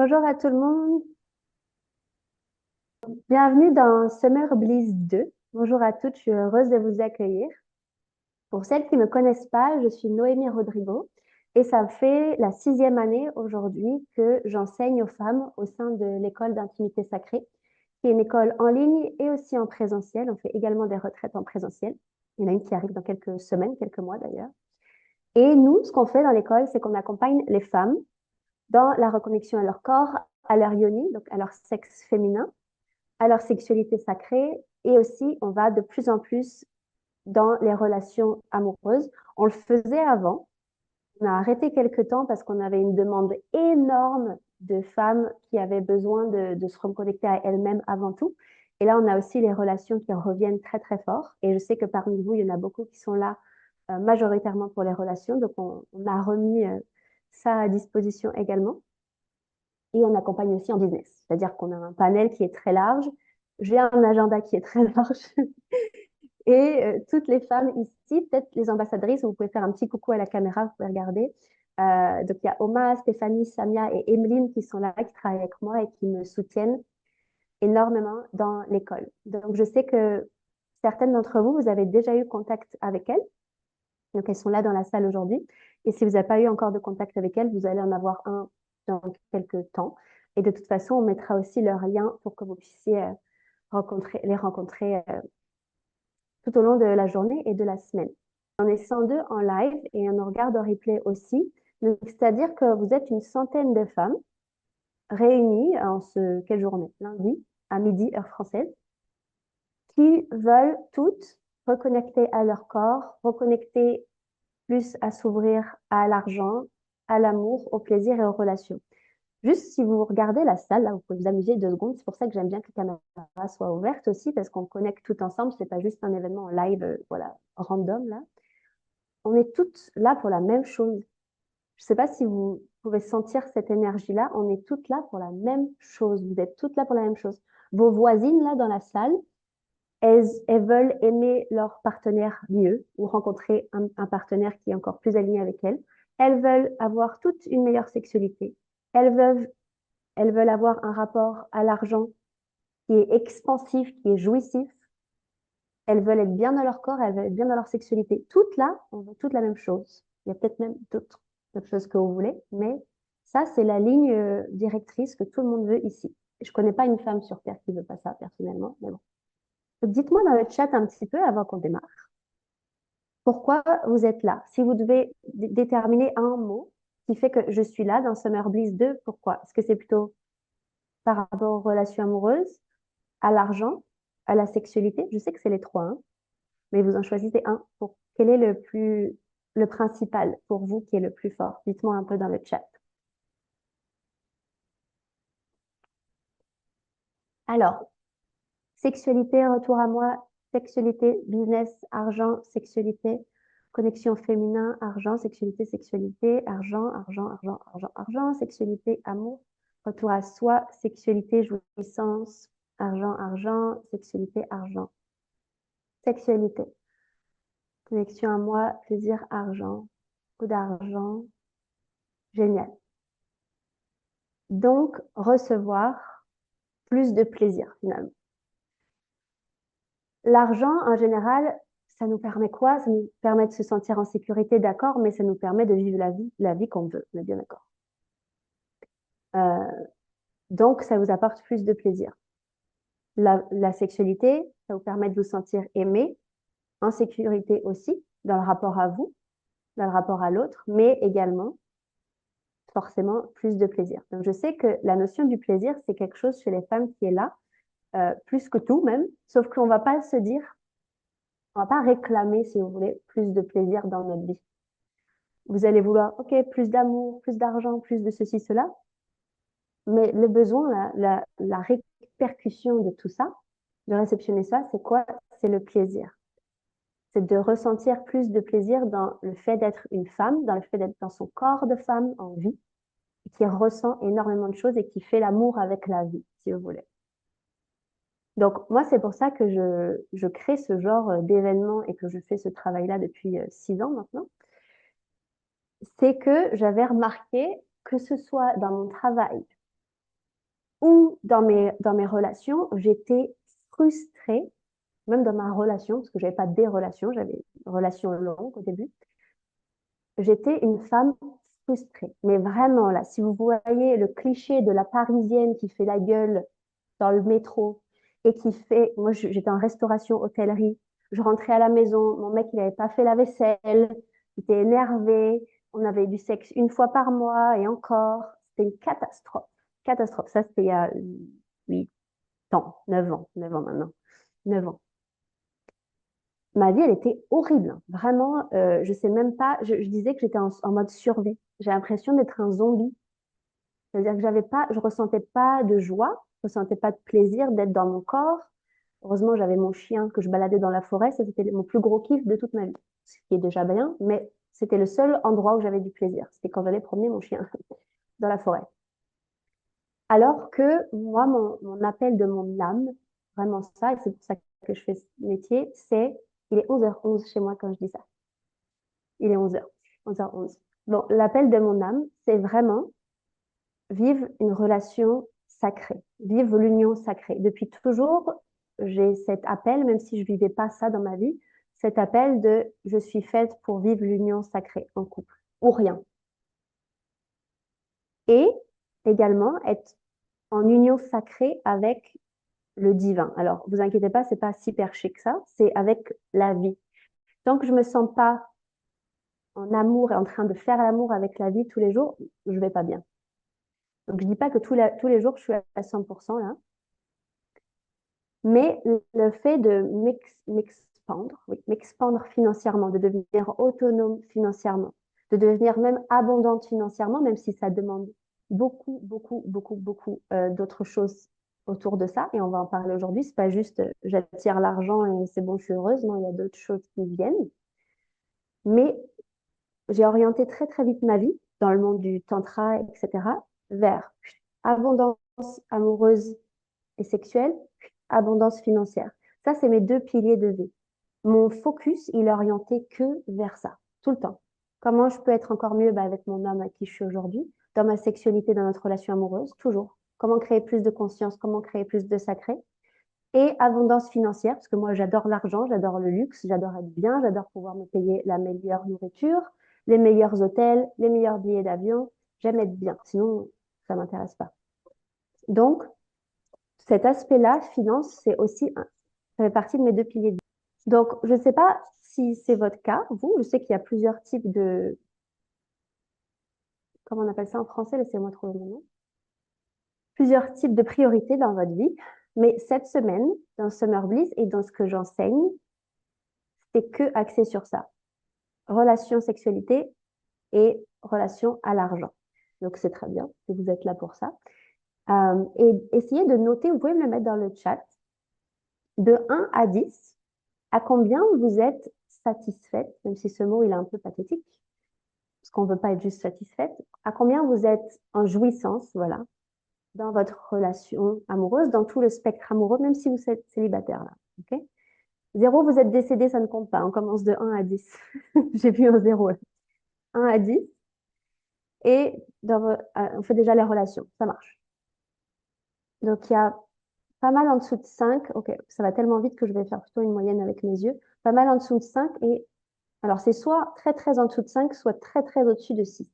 Bonjour à tout le monde, bienvenue dans Summer Bliss 2. Bonjour à toutes, je suis heureuse de vous accueillir. Pour celles qui ne me connaissent pas, je suis Noémie Rodrigo et ça fait la 6e année aujourd'hui que j'enseigne aux femmes au sein de l'école d'intimité sacrée, qui est une école en ligne et aussi en présentiel. On fait également des retraites en présentiel. Il y en a une qui arrive dans quelques semaines, quelques mois d'ailleurs. Et nous, ce qu'on fait dans l'école, c'est qu'on accompagne les femmes dans la reconnexion à leur corps, à leur yoni, donc à leur sexe féminin, à leur sexualité sacrée et aussi on va de plus en plus dans les relations amoureuses. On le faisait avant, on a arrêté quelques temps parce qu'on avait une demande énorme de femmes qui avaient besoin de se reconnecter à elles-mêmes avant tout. Et là, on a aussi les relations qui reviennent très très fort. Et je sais que parmi vous, il y en a beaucoup qui sont là majoritairement pour les relations. Donc, on a remis ça à disposition également. Et on accompagne aussi en business. C'est-à-dire qu'on a un panel qui est très large. J'ai un agenda qui est très large. Et toutes les femmes ici, peut-être les ambassadrices, vous pouvez faire un petit coucou à la caméra, vous pouvez regarder. Donc il y a Oma, Stéphanie, Samia et Emeline qui sont là, qui travaillent avec moi et qui me soutiennent énormément dans l'école. Donc je sais que certaines d'entre vous, vous avez déjà eu contact avec elles. Donc elles sont là dans la salle aujourd'hui. Et si vous n'avez pas eu encore de contact avec elles, vous allez en avoir un dans quelques temps. Et de toute façon, on mettra aussi leur lien pour que vous puissiez les rencontrer tout au long de la journée et de la semaine. On est 102 en live et on regarde en replay aussi. C'est-à-dire que vous êtes une centaine de femmes réunies en quelle journée? Lundi à midi, heure française, qui veulent toutes reconnecter à leur corps, reconnecter plus à s'ouvrir à l'argent, à l'amour, au plaisir et aux relations. Juste si vous regardez la salle, là, vous pouvez vous amuser 2 secondes. C'est pour ça que j'aime bien que la caméra soit ouverte aussi, parce qu'on connecte tout ensemble. C'est pas juste un événement en live, voilà, random là. On est toutes là pour la même chose. Je sais pas si vous pouvez sentir cette énergie-là. On est toutes là pour la même chose. Vous êtes toutes là pour la même chose. Vos voisines là dans la salle, elles veulent aimer leur partenaire mieux ou rencontrer un partenaire qui est encore plus aligné avec elles. Elles veulent avoir toute une meilleure sexualité. Elles veulent elles veulent avoir un rapport à l'argent qui est expansif, qui est jouissif. Elles veulent être bien dans leur corps, elles veulent être bien dans leur sexualité. Toutes là, on veut toutes la même chose. Il y a peut-être même d'autres choses que vous voulez, mais ça, c'est la ligne directrice que tout le monde veut ici. Je connais pas une femme sur Terre qui veut pas ça, personnellement, mais bon. Donc, dites-moi dans le chat un petit peu avant qu'on démarre. Pourquoi vous êtes là? Si vous devez déterminer un mot qui fait que je suis là dans Summer Bliss 2, pourquoi? Est-ce que c'est plutôt par rapport aux relations amoureuses, à l'argent, à la sexualité? Je sais que c'est les trois, hein, mais vous en choisissez un. Quel est le principal pour vous qui est le plus fort? Dites-moi un peu dans le chat. Alors, sexualité, retour à moi, sexualité, business, argent, sexualité, connexion féminin, argent, sexualité, sexualité, argent, argent, argent, argent, argent, sexualité, amour, retour à soi, sexualité, jouissance, argent, argent, sexualité, argent, sexualité, connexion à moi, plaisir, argent, coup d'argent, génial. Donc, recevoir plus de plaisir finalement. L'argent, en général, ça nous permet quoi? Ça nous permet de se sentir en sécurité, d'accord, mais ça nous permet de vivre la vie qu'on veut, on est bien d'accord. Euh, donc, ça vous apporte plus de plaisir. La sexualité, ça vous permet de vous sentir aimé, en sécurité aussi, dans le rapport à vous, dans le rapport à l'autre, mais également, forcément, plus de plaisir. Donc, je sais que la notion du plaisir, c'est quelque chose chez les femmes qui est là, plus que tout même, sauf qu'on va pas se dire, on va pas réclamer, si vous voulez, plus de plaisir dans notre vie. Vous allez vouloir, ok, plus d'amour, plus d'argent, plus de ceci, cela, mais le besoin, la répercussion de tout ça, de réceptionner ça, c'est quoi? C'est le plaisir. C'est de ressentir plus de plaisir dans le fait d'être une femme, dans le fait d'être dans son corps de femme en vie, qui ressent énormément de choses et qui fait l'amour avec la vie, si vous voulez. Donc, moi, c'est pour ça que je crée ce genre d'événement et que je fais ce travail-là depuis 6 ans maintenant. C'est que j'avais remarqué que ce soit dans mon travail, Ou dans mes relations, j'étais frustrée, même dans ma relation, parce que j'avais pas des relations, j'avais une relation longue au début. J'étais une femme frustrée. Mais vraiment, là, si vous voyez le cliché de la Parisienne qui fait la gueule dans le métro et qui fait... Moi, j'étais en restauration, hôtellerie. Je rentrais à la maison, mon mec, il n'avait pas fait la vaisselle, il était énervé, on avait du sexe une fois par mois et encore. C'était une catastrophe. Catastrophe. Ça, c'était il y a 8 ans, 9 ans maintenant. 9 ans. Ma vie, elle était horrible. Vraiment, je sais même pas. Je disais que j'étais en mode survie. J'ai l'impression d'être un zombie. C'est-à-dire que je ressentais pas de joie, je ressentais pas de plaisir d'être dans mon corps. Heureusement, j'avais mon chien que je baladais dans la forêt. Ça, c'était mon plus gros kiff de toute ma vie. Ce qui est déjà bien, mais c'était le seul endroit où j'avais du plaisir. C'était quand j'allais promener mon chien dans la forêt. Alors que moi, mon appel de mon âme, vraiment ça, et c'est pour ça que je fais ce métier, il est 11h11 chez moi quand je dis ça. Il est 11h, 11h11. Bon, l'appel de mon âme, c'est vraiment vivre une relation sacrée, vivre l'union sacrée. Depuis toujours, j'ai cet appel, même si je vivais pas ça dans ma vie, cet appel de je suis faite pour vivre l'union sacrée en couple, ou rien. Et également être en union sacrée avec le divin. Alors, vous inquiétez pas, c'est pas si perché que ça, c'est avec la vie. Tant que je me sens pas en amour et en train de faire l'amour avec la vie tous les jours, je vais pas bien. Donc, je dis pas que tous les jours, je suis à 100% là, mais le fait de m'expandre, oui, m'expandre financièrement, de devenir autonome financièrement, de devenir même abondante financièrement, même si ça demande beaucoup d'autres choses autour de ça, et on va en parler aujourd'hui. C'est pas juste j'attire l'argent et c'est bon, je suis heureuse. Non, il y a d'autres choses qui viennent. Mais j'ai orienté très vite ma vie dans le monde du tantra, etc., vers abondance amoureuse et sexuelle, abondance financière. Ça, c'est mes deux piliers de vie. Mon focus, il est orienté que vers ça, tout le temps. Comment je peux être encore mieux avec mon homme à qui je suis aujourd'hui, dans ma sexualité, dans notre relation amoureuse, toujours. Comment créer plus de conscience, comment créer plus de sacré. Et abondance financière, parce que moi, j'adore l'argent, j'adore le luxe, j'adore être bien, j'adore pouvoir me payer la meilleure nourriture, les meilleurs hôtels, les meilleurs billets d'avion. J'aime être bien, sinon, ça m'intéresse pas. Donc, cet aspect-là, finance, ça fait partie de mes deux piliers de vie. Donc, je ne sais pas si c'est votre cas, vous. Je sais qu'il y a plusieurs types de, comment on appelle ça en français, laissez-moi trouver mon nom. Plusieurs types de priorités dans votre vie. Mais cette semaine, dans Summer Bliss et dans ce que j'enseigne, c'est que axé sur ça. Relation, sexualité et relation à l'argent. Donc, c'est très bien que vous êtes là pour ça. Et essayez de noter, vous pouvez me le mettre dans le chat, de 1 à 10, à combien vous êtes satisfaite, même si ce mot il est un peu pathétique, parce qu'on ne veut pas être juste satisfaite, à combien vous êtes en jouissance, voilà, dans votre relation amoureuse, dans tout le spectre amoureux, même si vous êtes célibataire là. Okay. 0, vous êtes décédé, ça ne compte pas. On commence de 1 à 10. J'ai vu un 0. 1 à 10. Et on fait déjà les relations. Ça marche. Donc, il y a pas mal en dessous de 5. Ok, ça va tellement vite que je vais faire plutôt une moyenne avec mes yeux. Pas mal en dessous de 5. Et alors, c'est soit très en dessous de 5, soit très au-dessus de 6.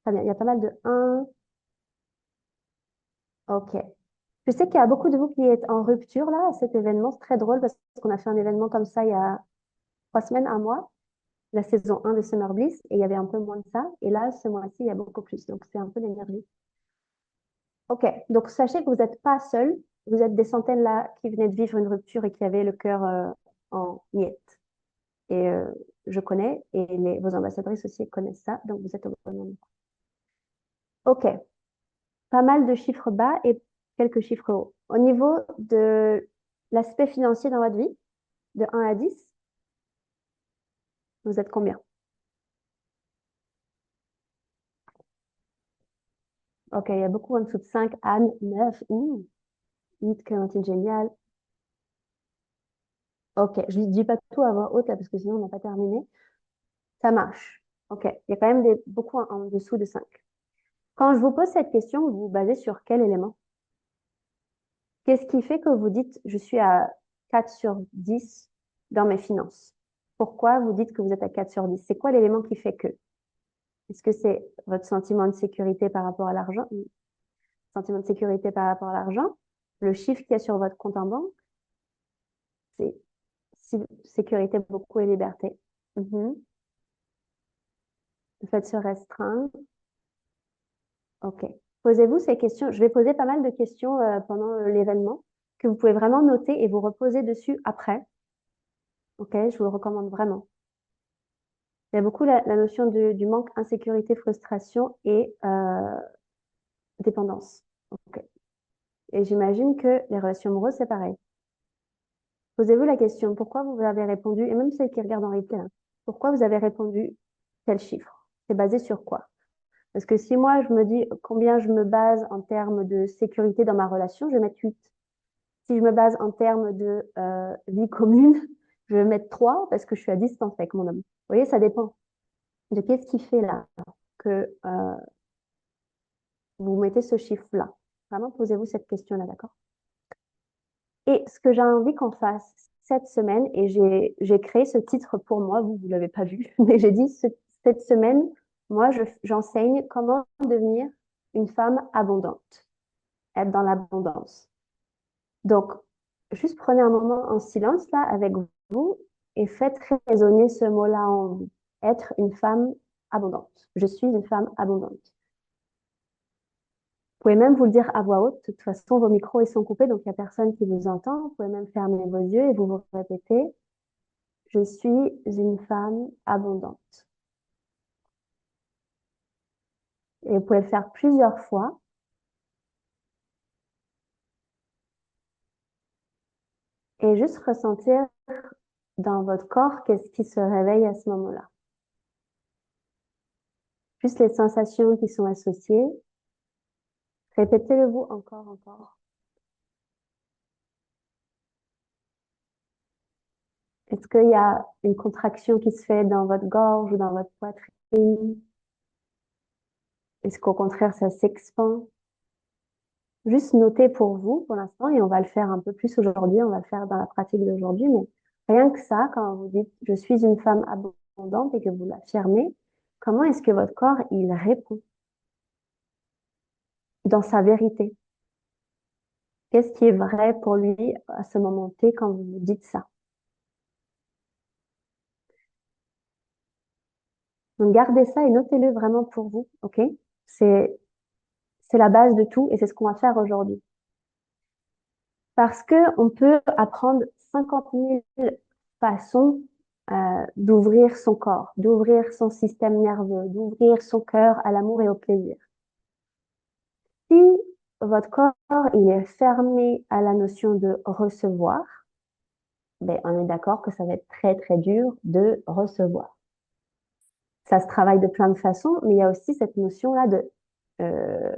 Très bien. Il y a pas mal de 1. Ok. Je sais qu'il y a beaucoup de vous qui êtes en rupture là à cet événement. C'est très drôle parce qu'on a fait un événement comme ça il y a 3 semaines, un mois, la saison 1 de Summer Bliss, et il y avait un peu moins de ça. Et là, ce mois-ci, il y a beaucoup plus. Donc, c'est un peu l'énergie. Ok. Donc, sachez que vous n'êtes pas seul. Vous êtes des centaines là qui venaient de vivre une rupture et qui avaient le cœur en miettes. Et je connais, et vos ambassadrices aussi connaissent ça. Donc, vous êtes au bon moment. Ok. Pas mal de chiffres bas et quelques chiffres hauts. Au niveau de l'aspect financier dans votre vie, de 1 à 10, vous êtes combien? Ok, il y a beaucoup en dessous de 5, Anne, 9, 8, Clémentine, génial. Ok, je ne dis pas tout à voix haute là parce que sinon on n'a pas terminé. Ça marche. Ok, il y a quand même beaucoup en dessous de 5. Quand je vous pose cette question, vous vous basez sur quel élément? Qu'est-ce qui fait que vous dites, je suis à 4 sur 10 dans mes finances? Pourquoi vous dites que vous êtes à 4 sur 10? C'est quoi l'élément qui fait que? Est-ce que c'est votre sentiment de sécurité par rapport à l'argent? Sentiment de sécurité par rapport à l'argent? Le chiffre qu'il y a sur votre compte en banque? C'est sécurité beaucoup et liberté. Mhm. Le fait de se restreindre. OK. Posez-vous ces questions. Je vais poser pas mal de questions pendant l'événement que vous pouvez vraiment noter et vous reposer dessus après. OK, je vous le recommande vraiment. Il y a beaucoup la notion du manque, insécurité, frustration et dépendance. OK. Et j'imagine que les relations amoureuses, c'est pareil. Posez-vous la question, pourquoi vous avez répondu, et même celles qui regardent en replay, hein, pourquoi vous avez répondu tel chiffre? C'est basé sur quoi? Parce que si moi, je me dis combien je me base en termes de sécurité dans ma relation, je vais mettre 8. Si je me base en termes de vie commune, je vais mettre 3 parce que je suis à distance avec mon homme. Vous voyez, ça dépend de qu'est-ce qui fait là que vous mettez ce chiffre-là. Vraiment, posez-vous cette question-là, d'accord? Et ce que j'ai envie qu'on fasse cette semaine, et j'ai créé ce titre pour moi, vous ne l'avez pas vu, mais j'ai dit cette semaine, moi, j'enseigne comment devenir une femme abondante, être dans l'abondance. Donc, juste prenez un moment en silence là avec vous et faites résonner ce mot-là en vous. Être une femme abondante. Je suis une femme abondante. Vous pouvez même vous le dire à voix haute. De toute façon, vos micros, ils sont coupés, donc il n'y a personne qui vous entend. Vous pouvez même fermer vos yeux et vous vous répétez, je suis une femme abondante. Et vous pouvez le faire plusieurs fois. Et juste ressentir dans votre corps qu'est-ce qui se réveille à ce moment-là. Juste les sensations qui sont associées. Répétez-le vous encore, encore. Est-ce qu'il y a une contraction qui se fait dans votre gorge ou dans votre poitrine? Est-ce qu'au contraire, ça s'expand? Juste noter pour vous, pour l'instant, et on va le faire un peu plus aujourd'hui, on va le faire dans la pratique d'aujourd'hui, mais rien que ça, quand vous dites « je suis une femme abondante » et que vous l'affirmez, comment est-ce que votre corps, il répond dans sa vérité? Qu'est-ce qui est vrai pour lui à ce moment T quand vous vous dites ça? Donc gardez ça et notez-le vraiment pour vous, ok? C'est c'est la base de tout et c'est ce qu'on va faire aujourd'hui. Parce que on peut apprendre 50 000 façons d'ouvrir son corps, d'ouvrir son système nerveux, d'ouvrir son cœur à l'amour et au plaisir. Si votre corps il est fermé à la notion de recevoir, ben, on est d'accord que ça va être très très dur de recevoir. Ça se travaille de plein de façons, mais il y a aussi cette notion-là de euh,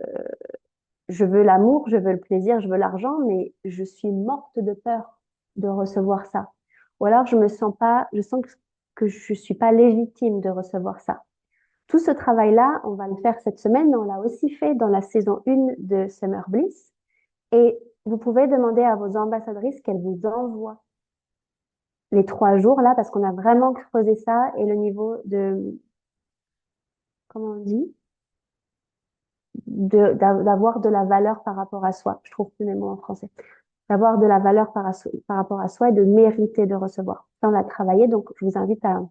je veux l'amour, je veux le plaisir, je veux l'argent, mais je suis morte de peur de recevoir ça. Ou alors je me sens pas, je sens que je suis pas légitime de recevoir ça. Tout ce travail-là, on va le faire cette semaine, on l'a aussi fait dans la saison 1 de Summer Bliss. Et vous pouvez demander à vos ambassadrices qu'elles vous envoient les 3 jours là, parce qu'on a vraiment creusé ça et le niveau de, comment on dit? D'avoir de la valeur par rapport à soi. Je trouve plus mes mots en français. D'avoir de la valeur par rapport à soi et de mériter de recevoir. Ça, on l'a travaillé, donc je vous invite à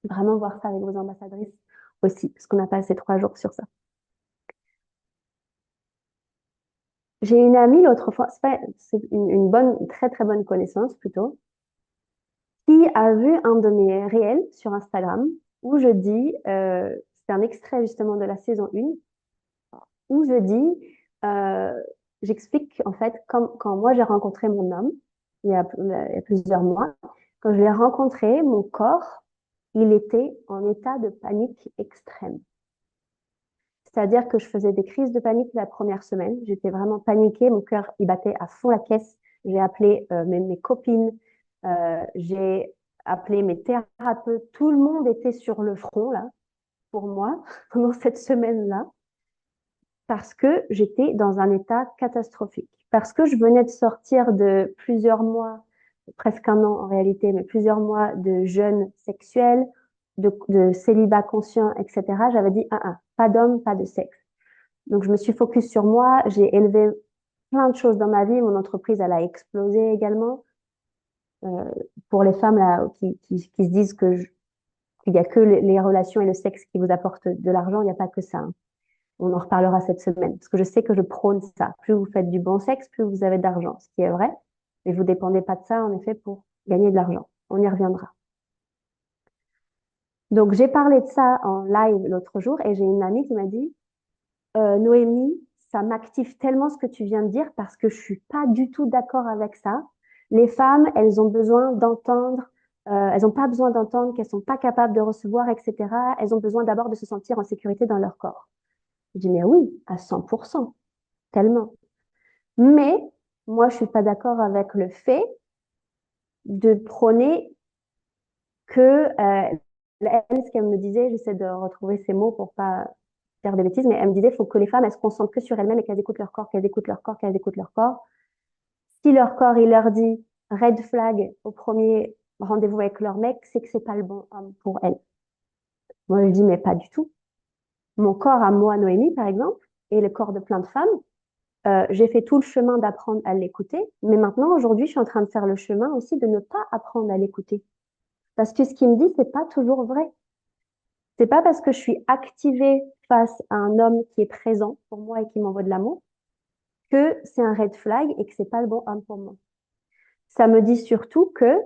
vraiment voir ça avec vos ambassadrices aussi, parce qu'on a passé 3 jours sur ça. J'ai une amie l'autre fois, c'est une bonne, très très bonne connaissance plutôt, qui a vu un de mes réels sur Instagram où je dis, c'est un extrait justement de la saison 1, où je dis, j'explique en fait quand moi j'ai rencontré mon homme, il y a plusieurs mois, quand je l'ai rencontré, mon corps, il était en état de panique extrême. C'est-à-dire que je faisais des crises de panique la première semaine. J'étais vraiment paniquée, mon cœur, il battait à fond la caisse. J'ai appelé mes copines, j'ai appelé mes thérapeutes. Tout le monde était sur le front, là, pour moi, pendant cette semaine-là. parce que j'étais dans un état catastrophique, parce que je venais de sortir de plusieurs mois, presque un an en réalité, mais plusieurs mois de jeûne sexuel, de célibat conscient, etc. J'avais dit, pas d'homme, pas de sexe. Donc, je me suis focus sur moi, j'ai élevé plein de choses dans ma vie, mon entreprise, elle a explosé également. Euh, pour les femmes là, qui se disent qu'il n'y a que les relations et le sexe qui vous apportent de l'argent, il n'y a pas que ça, hein. On en reparlera cette semaine, parce que je sais que je prône ça. Plus vous faites du bon sexe, plus vous avez d'argent, ce qui est vrai. Mais vous dépendez pas de ça, en effet, pour gagner de l'argent. On y reviendra. Donc, j'ai parlé de ça en live l'autre jour et j'ai une amie qui m'a dit, Noémie, ça m'active tellement ce que tu viens de dire parce que je suis pas du tout d'accord avec ça. Les femmes, elles ont besoin d'entendre, elles n'ont pas besoin d'entendre qu'elles sont pas capables de recevoir, etc. Elles ont besoin d'abord de se sentir en sécurité dans leur corps. Je dis, mais oui, à 100%, tellement. Mais moi, je suis pas d'accord avec le fait de prôner que, elle, ce qu'elle me disait, j'essaie de retrouver ces mots pour pas faire des bêtises, mais elle me disait, il faut que les femmes, elles se concentrent que sur elles-mêmes et qu'elles écoutent leur corps, qu'elles écoutent leur corps, qu'elles écoutent leur corps. Si leur corps, il leur dit red flag au premier rendez-vous avec leur mec, c'est que c'est pas le bon homme pour elles. Moi, je lui dis, mais pas du tout. Mon corps à moi, Noémie, par exemple, et le corps de plein de femmes, j'ai fait tout le chemin d'apprendre à l'écouter, mais maintenant, aujourd'hui, je suis en train de faire le chemin aussi de ne pas apprendre à l'écouter. Parce que ce qu'il me dit, c'est pas toujours vrai. C'est pas parce que je suis activée face à un homme qui est présent pour moi et qui m'envoie de l'amour que c'est un red flag et que c'est pas le bon homme pour moi. Ça me dit surtout que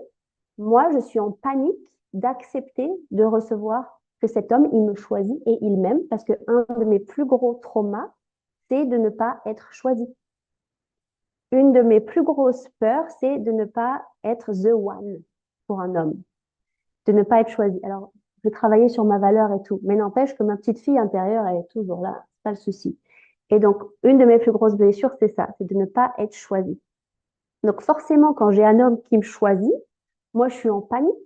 moi, je suis en panique d'accepter de recevoir que cet homme, il me choisit et il m'aime parce que un de mes plus gros traumas, c'est de ne pas être choisi. Une de mes plus grosses peurs, c'est de ne pas être the one pour un homme, de ne pas être choisi. Alors, je vais travailler sur ma valeur et tout, mais n'empêche que ma petite fille intérieure, elle est toujours là, c'est pas le souci. Et donc, une de mes plus grosses blessures, c'est ça, c'est de ne pas être choisie. Donc, forcément, quand j'ai un homme qui me choisit, moi, je suis en panique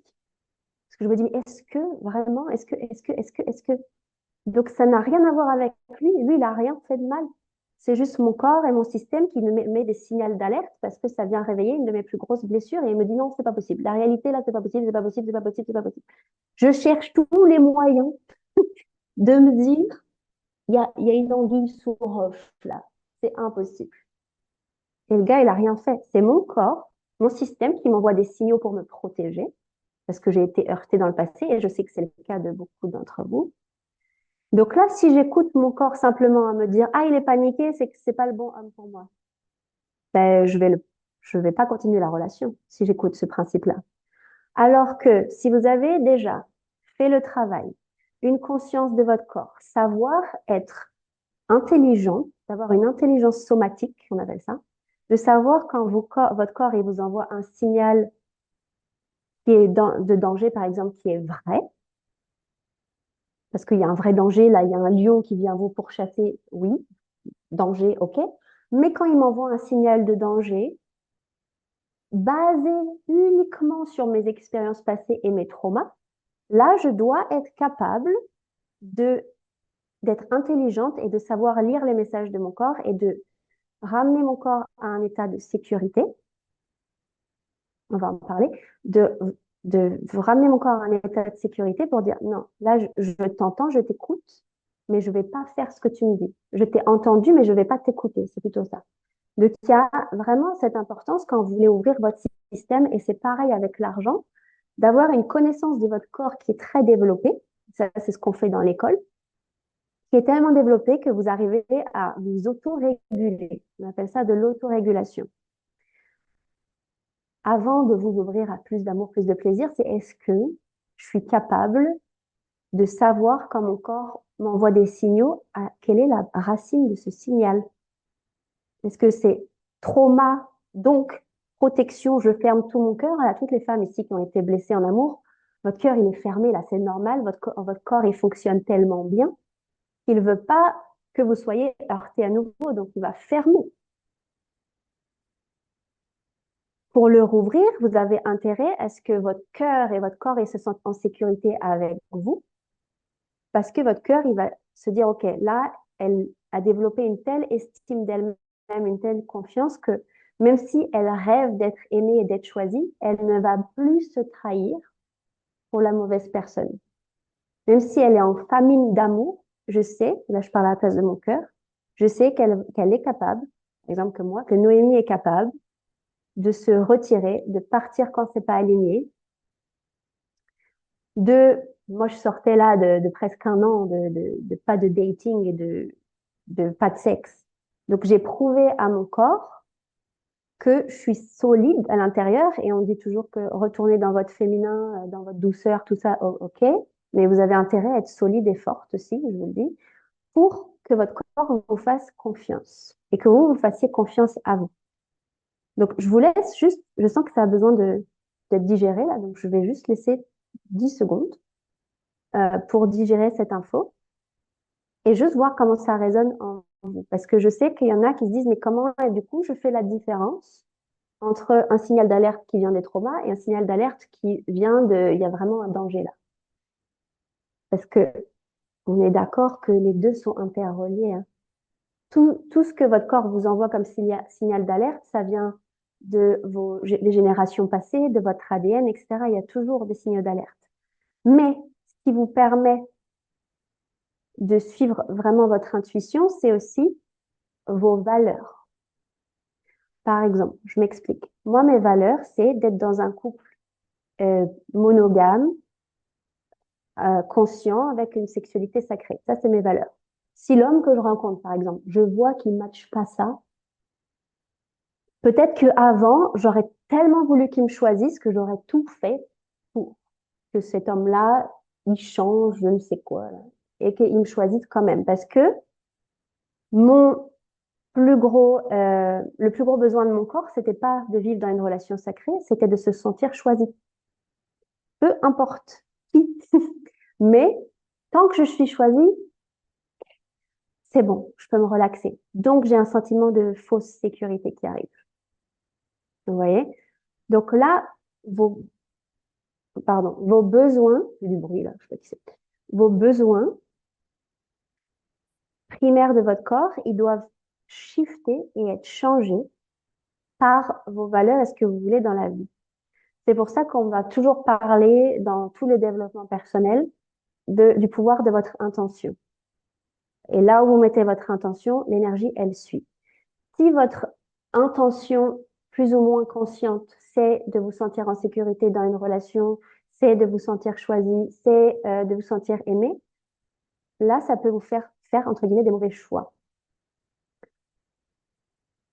parce que je me dis, est-ce que vraiment, est-ce que. Donc, ça n'a rien à voir avec lui. Lui, il a rien fait de mal. C'est juste mon corps et mon système qui me met des signaux d'alerte parce que ça vient réveiller une de mes plus grosses blessures et il me dit non, c'est pas possible. La réalité, là, c'est pas possible, c'est pas possible, c'est pas possible, c'est pas possible. Je cherche tous les moyens de me dire, il y a une anguille sous roche, là. C'est impossible. Et le gars, il a rien fait. C'est mon corps, mon système qui m'envoie des signaux pour me protéger parce que j'ai été heurtée dans le passé et je sais que c'est le cas de beaucoup d'entre vous. Donc là, si j'écoute mon corps simplement à me dire, ah, il est paniqué, c'est que c'est pas le bon homme pour moi, ben, je vais pas continuer la relation si j'écoute ce principe-là. Alors que si vous avez déjà fait le travail, une conscience de votre corps, savoir être intelligent, d'avoir une intelligence somatique, on appelle ça, de savoir quand votre corps il vous envoie un signal qui est de danger, par exemple, qui est vrai, parce qu'il y a un vrai danger, là, il y a un lion qui vient vous pourchasser, oui, danger, ok. Mais quand il m'envoie un signal de danger, basé uniquement sur mes expériences passées et mes traumas, là, je dois être capable de d'être intelligente et de savoir lire les messages de mon corps et de ramener mon corps à un état de sécurité. On va en parler. De ramener mon corps à un état de sécurité pour dire non, là, je t'entends, je t'écoute, mais je vais pas faire ce que tu me dis. Je t'ai entendu, mais je vais pas t'écouter. C'est plutôt ça. Donc, il y a vraiment cette importance quand vous voulez ouvrir votre système, et c'est pareil avec l'argent, d'avoir une connaissance de votre corps qui est très développée. Ça, c'est ce qu'on fait dans l'école, qui est tellement développée que vous arrivez à vous auto-réguler. On appelle ça de l'autorégulation. Avant de vous ouvrir à plus d'amour, plus de plaisir, c'est est-ce que je suis capable de savoir quand mon corps m'envoie des signaux, à quelle est la racine de ce signal? Est-ce que c'est trauma, donc protection, je ferme tout mon cœur? À toutes les femmes ici qui ont été blessées en amour, votre cœur, il est fermé, là, c'est normal. Votre corps, il fonctionne tellement bien qu'il ne veut pas que vous soyez heurté à nouveau, donc il va fermer. Pour le rouvrir, vous avez intérêt à ce que votre cœur et votre corps ils se sentent en sécurité avec vous, parce que votre cœur, il va se dire, OK, là, à développer une telle estime d'elle-même, une telle confiance que même si elle rêve d'être aimée et d'être choisie, elle ne va plus se trahir pour la mauvaise personne. Même si elle est en famine d'amour, je sais, là je parle à la place de mon cœur, je sais qu'elle est capable, par exemple que moi, que Noémie est capable de se retirer, de partir quand c'est pas aligné, moi je sortais là de presque un an de pas de dating et de pas de sexe. Donc j'ai prouvé à mon corps que je suis solide à l'intérieur et on dit toujours que retourner dans votre féminin, dans votre douceur, tout ça, ok, mais vous avez intérêt à être solide et forte aussi, je vous le dis, pour que votre corps vous fasse confiance et que vous fassiez confiance à vous. Donc je vous laisse juste, je sens que ça a besoin d'être digéré là, donc je vais juste laisser 10 secondes pour digérer cette info et juste voir comment ça résonne en vous. Parce que je sais qu'il y en a qui se disent, mais comment, et du coup, je fais la différence entre un signal d'alerte qui vient des traumas et un signal d'alerte qui vient il y a vraiment un danger là. Parce que on est d'accord que les deux sont interreliés. Hein. Tout ce que votre corps vous envoie comme signal d'alerte, ça vient de les générations passées, de votre ADN, etc. Il y a toujours des signaux d'alerte. Mais ce qui vous permet de suivre vraiment votre intuition, c'est aussi vos valeurs. Par exemple, je m'explique. Moi, mes valeurs, c'est d'être dans un couple monogame, conscient, avec une sexualité sacrée. Ça, c'est mes valeurs. Si l'homme que je rencontre, par exemple, je vois qu'il ne matche pas ça, peut-être qu'avant, j'aurais tellement voulu qu'il me choisisse que j'aurais tout fait pour que cet homme-là, il change, je ne sais quoi, là, et qu'il me choisisse quand même. Parce que mon le plus gros besoin de mon corps, c'était pas de vivre dans une relation sacrée, c'était de se sentir choisi. Peu importe qui. Mais tant que je suis choisie, c'est bon, je peux me relaxer. Donc, j'ai un sentiment de fausse sécurité qui arrive. Vous voyez? Donc là, vos besoins, il y a du bruit là, je sais pas qui c'est. Vos besoins primaires de votre corps, ils doivent shifter et être changés par vos valeurs et ce que vous voulez dans la vie. C'est pour ça qu'on va toujours parler dans tout le développement personnel du pouvoir de votre intention. Et là où vous mettez votre intention, l'énergie, elle suit. Si votre intention plus ou moins consciente, c'est de vous sentir en sécurité dans une relation, c'est de vous sentir choisi, c'est de vous sentir aimé, là, ça peut vous faire entre guillemets, des mauvais choix.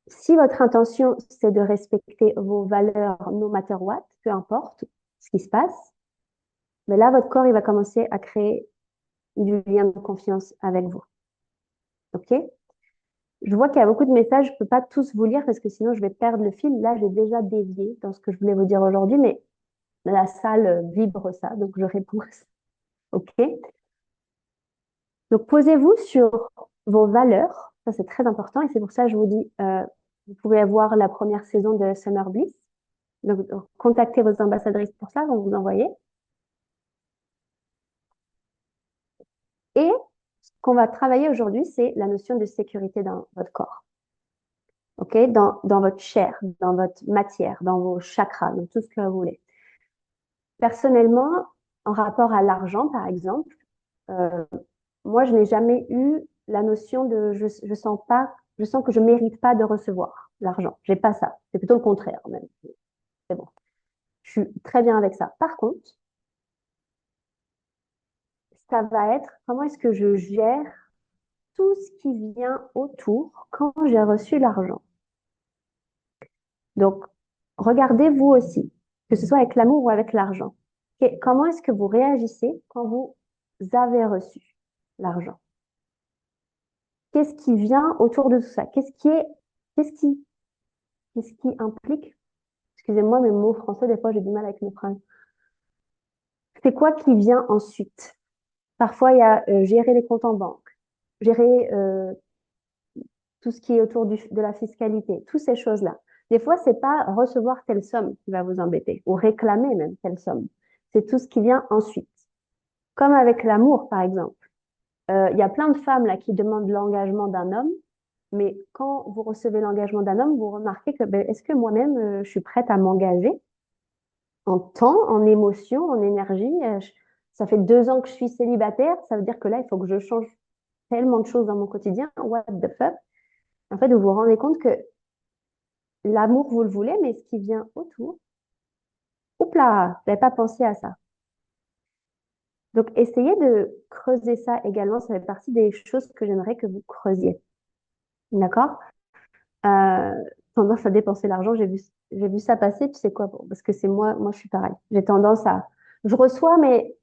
Si votre intention, c'est de respecter vos valeurs no matter what, peu importe ce qui se passe, mais là, votre corps, il va commencer à créer du lien de confiance avec vous. OK? Je vois qu'il y a beaucoup de messages, je ne peux pas tous vous lire parce que sinon je vais perdre le fil. Là, j'ai déjà dévié dans ce que je voulais vous dire aujourd'hui, mais la salle vibre ça, donc je réponds à ça. OK? Donc, posez-vous sur vos valeurs. Ça, c'est très important et c'est pour ça que je vous dis, vous pouvez avoir la première saison de Summer Bliss. Donc, contactez vos ambassadrices pour ça, vont vous envoyer. Et ce qu'on va travailler aujourd'hui, c'est la notion de sécurité dans votre corps. OK? Dans votre chair, dans votre matière, dans vos chakras, dans tout ce que vous voulez. Personnellement, en rapport à l'argent, par exemple, moi, je n'ai jamais eu la notion de je sens que je mérite pas de recevoir l'argent. J'ai pas ça. C'est plutôt le contraire, même. C'est bon. Je suis très bien avec ça. Par contre, ça va être comment est-ce que je gère tout ce qui vient autour quand j'ai reçu l'argent. Donc, regardez vous aussi, que ce soit avec l'amour ou avec l'argent. Comment est-ce que vous réagissez quand vous avez reçu l'argent? Qu'est-ce qui vient autour de tout ça? Qu'est-ce qui implique, excusez-moi, mes mots français, des fois j'ai du mal avec mes phrases. C'est quoi qui vient ensuite? Parfois, il y a gérer les comptes en banque, gérer tout ce qui est autour de la fiscalité, toutes ces choses-là. Des fois, c'est pas recevoir telle somme qui va vous embêter, ou réclamer même telle somme. C'est tout ce qui vient ensuite. Comme avec l'amour, par exemple. Il y a plein de femmes là qui demandent l'engagement d'un homme, mais quand vous recevez l'engagement d'un homme, vous remarquez que ben, est-ce que moi-même je suis prête à m'engager en temps, en émotion, en énergie? Ça fait 2 ans que je suis célibataire, ça veut dire que là, il faut que je change tellement de choses dans mon quotidien. What the fuck? En fait, vous vous rendez compte que l'amour, vous le voulez, mais ce qui vient autour, oups là, vous n'avez pas pensé à ça. Donc, essayez de creuser ça également. Ça fait partie des choses que j'aimerais que vous creusiez. D'accord? Euh, Tendance à dépenser l'argent, j'ai vu ça passer, tu sais quoi? Bon, parce que c'est moi, je suis pareil. J'ai tendance à, je reçois, mais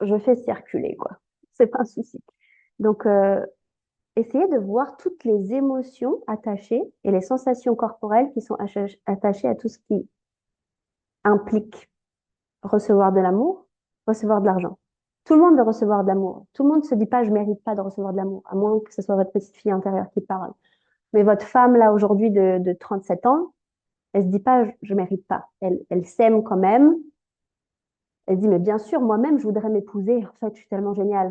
je fais circuler, quoi. C'est pas un souci. Donc, essayez de voir toutes les émotions attachées et les sensations corporelles qui sont attachées à tout ce qui implique recevoir de l'amour, recevoir de l'argent. Tout le monde veut recevoir de l'amour. Tout le monde ne se dit pas, je mérite pas de recevoir de l'amour, à moins que ce soit votre petite fille intérieure qui parle. Mais votre femme, là, aujourd'hui, de 37 ans, elle se dit pas, je mérite pas. Elle s'aime quand même. Elle dit, mais bien sûr, moi-même, je voudrais m'épouser. En fait, je suis tellement géniale.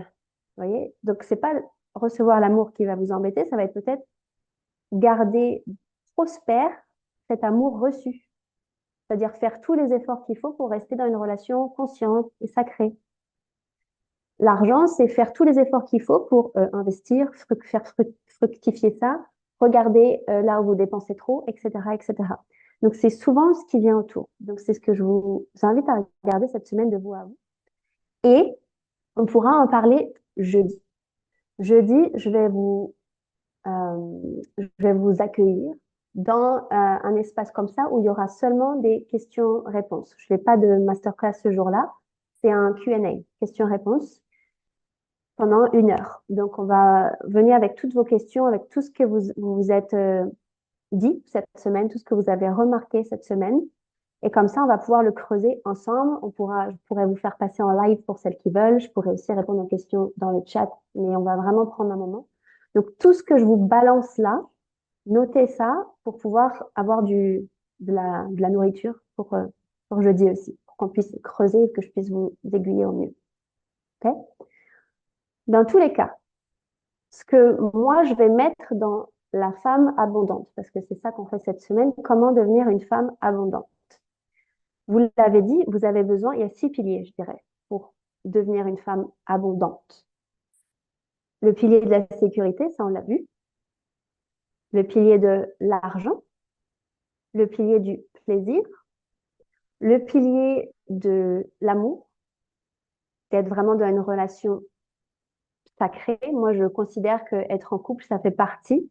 Vous voyez? Donc, c'est pas recevoir l'amour qui va vous embêter, ça va être peut-être garder prospère cet amour reçu. C'est-à-dire faire tous les efforts qu'il faut pour rester dans une relation consciente et sacrée. L'argent, c'est faire tous les efforts qu'il faut pour investir, faire fructifier ça, regarder là où vous dépensez trop, etc., etc. Donc, c'est souvent ce qui vient autour. Donc, c'est ce que je vous invite à regarder cette semaine de vous à vous. Et on pourra en parler jeudi. Jeudi, je vais vous accueillir dans un espace comme ça où il y aura seulement des questions-réponses. Je n'ai pas de masterclass ce jour-là. C'est un Q&A, questions-réponses, pendant 1 heure. Donc, on va venir avec toutes vos questions, avec tout ce que vous êtes dit cette semaine, tout ce que vous avez remarqué cette semaine. Et comme ça, on va pouvoir le creuser ensemble. Je pourrais vous faire passer en live pour celles qui veulent. Je pourrais aussi répondre aux questions dans le chat, mais on va vraiment prendre un moment. Donc, tout ce que je vous balance là, notez ça pour pouvoir avoir de la nourriture pour jeudi aussi, pour qu'on puisse creuser et que je puisse vous aiguiller au mieux. OK? Dans tous les cas, ce que moi, je vais mettre dans la femme abondante, parce que c'est ça qu'on fait cette semaine, comment devenir une femme abondante. Vous l'avez dit, vous avez besoin, il y a 6 piliers, je dirais, pour devenir une femme abondante. Le pilier de la sécurité, ça on l'a vu. Le pilier de l'argent. Le pilier du plaisir. Le pilier de l'amour, d'être vraiment dans une relation sacrée. Moi, je considère qu'être en couple, ça fait partie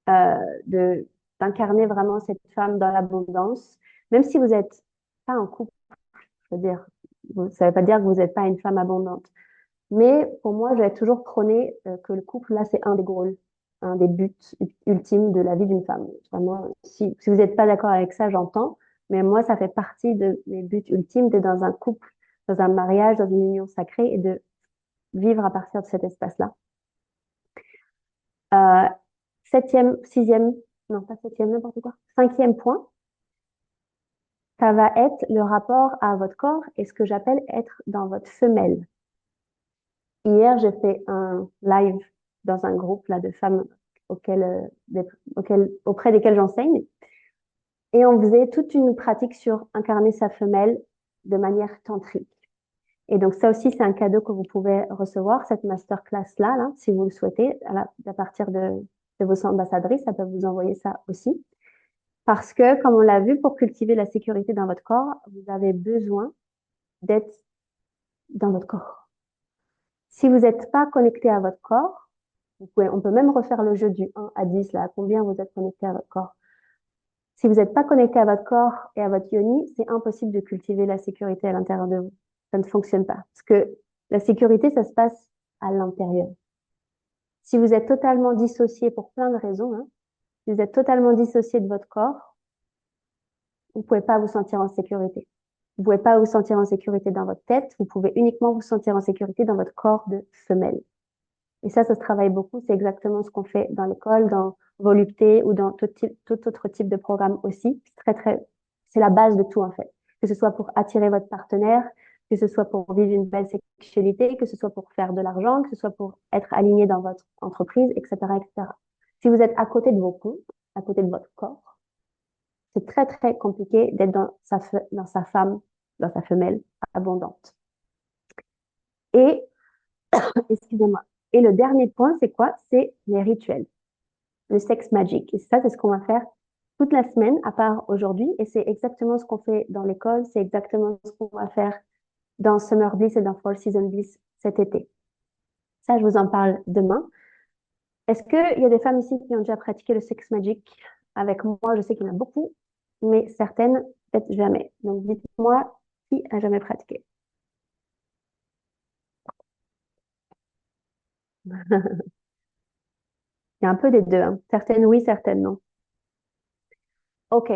euh, de d'incarner vraiment cette femme dans l'abondance. Même si vous n'êtes pas en couple, je veux dire, ça ne veut pas dire que vous n'êtes pas une femme abondante. Mais pour moi, je vais toujours prôner que le couple, là, c'est un des buts ultimes de la vie d'une femme. Vraiment, si vous n'êtes pas d'accord avec ça, j'entends. Mais moi, ça fait partie de mes buts ultimes d'être dans un couple, dans un mariage, dans une union sacrée et de vivre à partir de cet espace-là. Euh, sixième, non, pas septième, n'importe quoi. 5e point, ça va être le rapport à votre corps et ce que j'appelle être dans votre femelle. Hier, j'ai fait un live dans un groupe là, de femmes auprès desquelles j'enseigne. Et on faisait toute une pratique sur incarner sa femelle de manière tantrique. Et donc ça aussi, c'est un cadeau que vous pouvez recevoir, cette masterclass-là, là, si vous le souhaitez, à partir de vos ambassadrices, ça peut vous envoyer ça aussi. Parce que, comme on l'a vu, pour cultiver la sécurité dans votre corps, vous avez besoin d'être dans votre corps. Si vous n'êtes pas connecté à votre corps, on peut même refaire le jeu du 1 à 10, là, à combien vous êtes connecté à votre corps. Si vous n'êtes pas connecté à votre corps et à votre yoni, c'est impossible de cultiver la sécurité à l'intérieur de vous. Ça ne fonctionne pas. Parce que la sécurité, ça se passe à l'intérieur. Si vous êtes totalement dissocié pour plein de raisons, hein, si vous êtes totalement dissocié de votre corps, vous ne pouvez pas vous sentir en sécurité. Vous ne pouvez pas vous sentir en sécurité dans votre tête, vous pouvez uniquement vous sentir en sécurité dans votre corps de femelle. Et ça se travaille beaucoup. C'est exactement ce qu'on fait dans l'école, dans Volupté ou dans tout autre type de programme aussi. C'est la base de tout, en fait. Que ce soit pour attirer votre partenaire, que ce soit pour vivre une belle sexualité, que ce soit pour faire de l'argent, que ce soit pour être aligné dans votre entreprise, etc., etc. Si vous êtes à côté de vos comptes, à côté de votre corps, c'est très, très compliqué d'être dans sa femme, dans sa femelle abondante. Et, excusez-moi. Et le dernier point, c'est quoi? C'est les rituels, le sex magic. Et ça, c'est ce qu'on va faire toute la semaine, à part aujourd'hui. Et c'est exactement ce qu'on fait dans l'école, c'est exactement ce qu'on va faire dans Summer Bliss et dans Fall Season Bliss cet été. Ça, je vous en parle demain. Est-ce qu'il y a des femmes ici qui ont déjà pratiqué le sex magic avec moi? Je sais qu'il y en a beaucoup, mais certaines, peut-être jamais. Donc, dites-moi qui a jamais pratiqué. Il y a un peu des deux, hein. Certaines oui, certaines non. OK.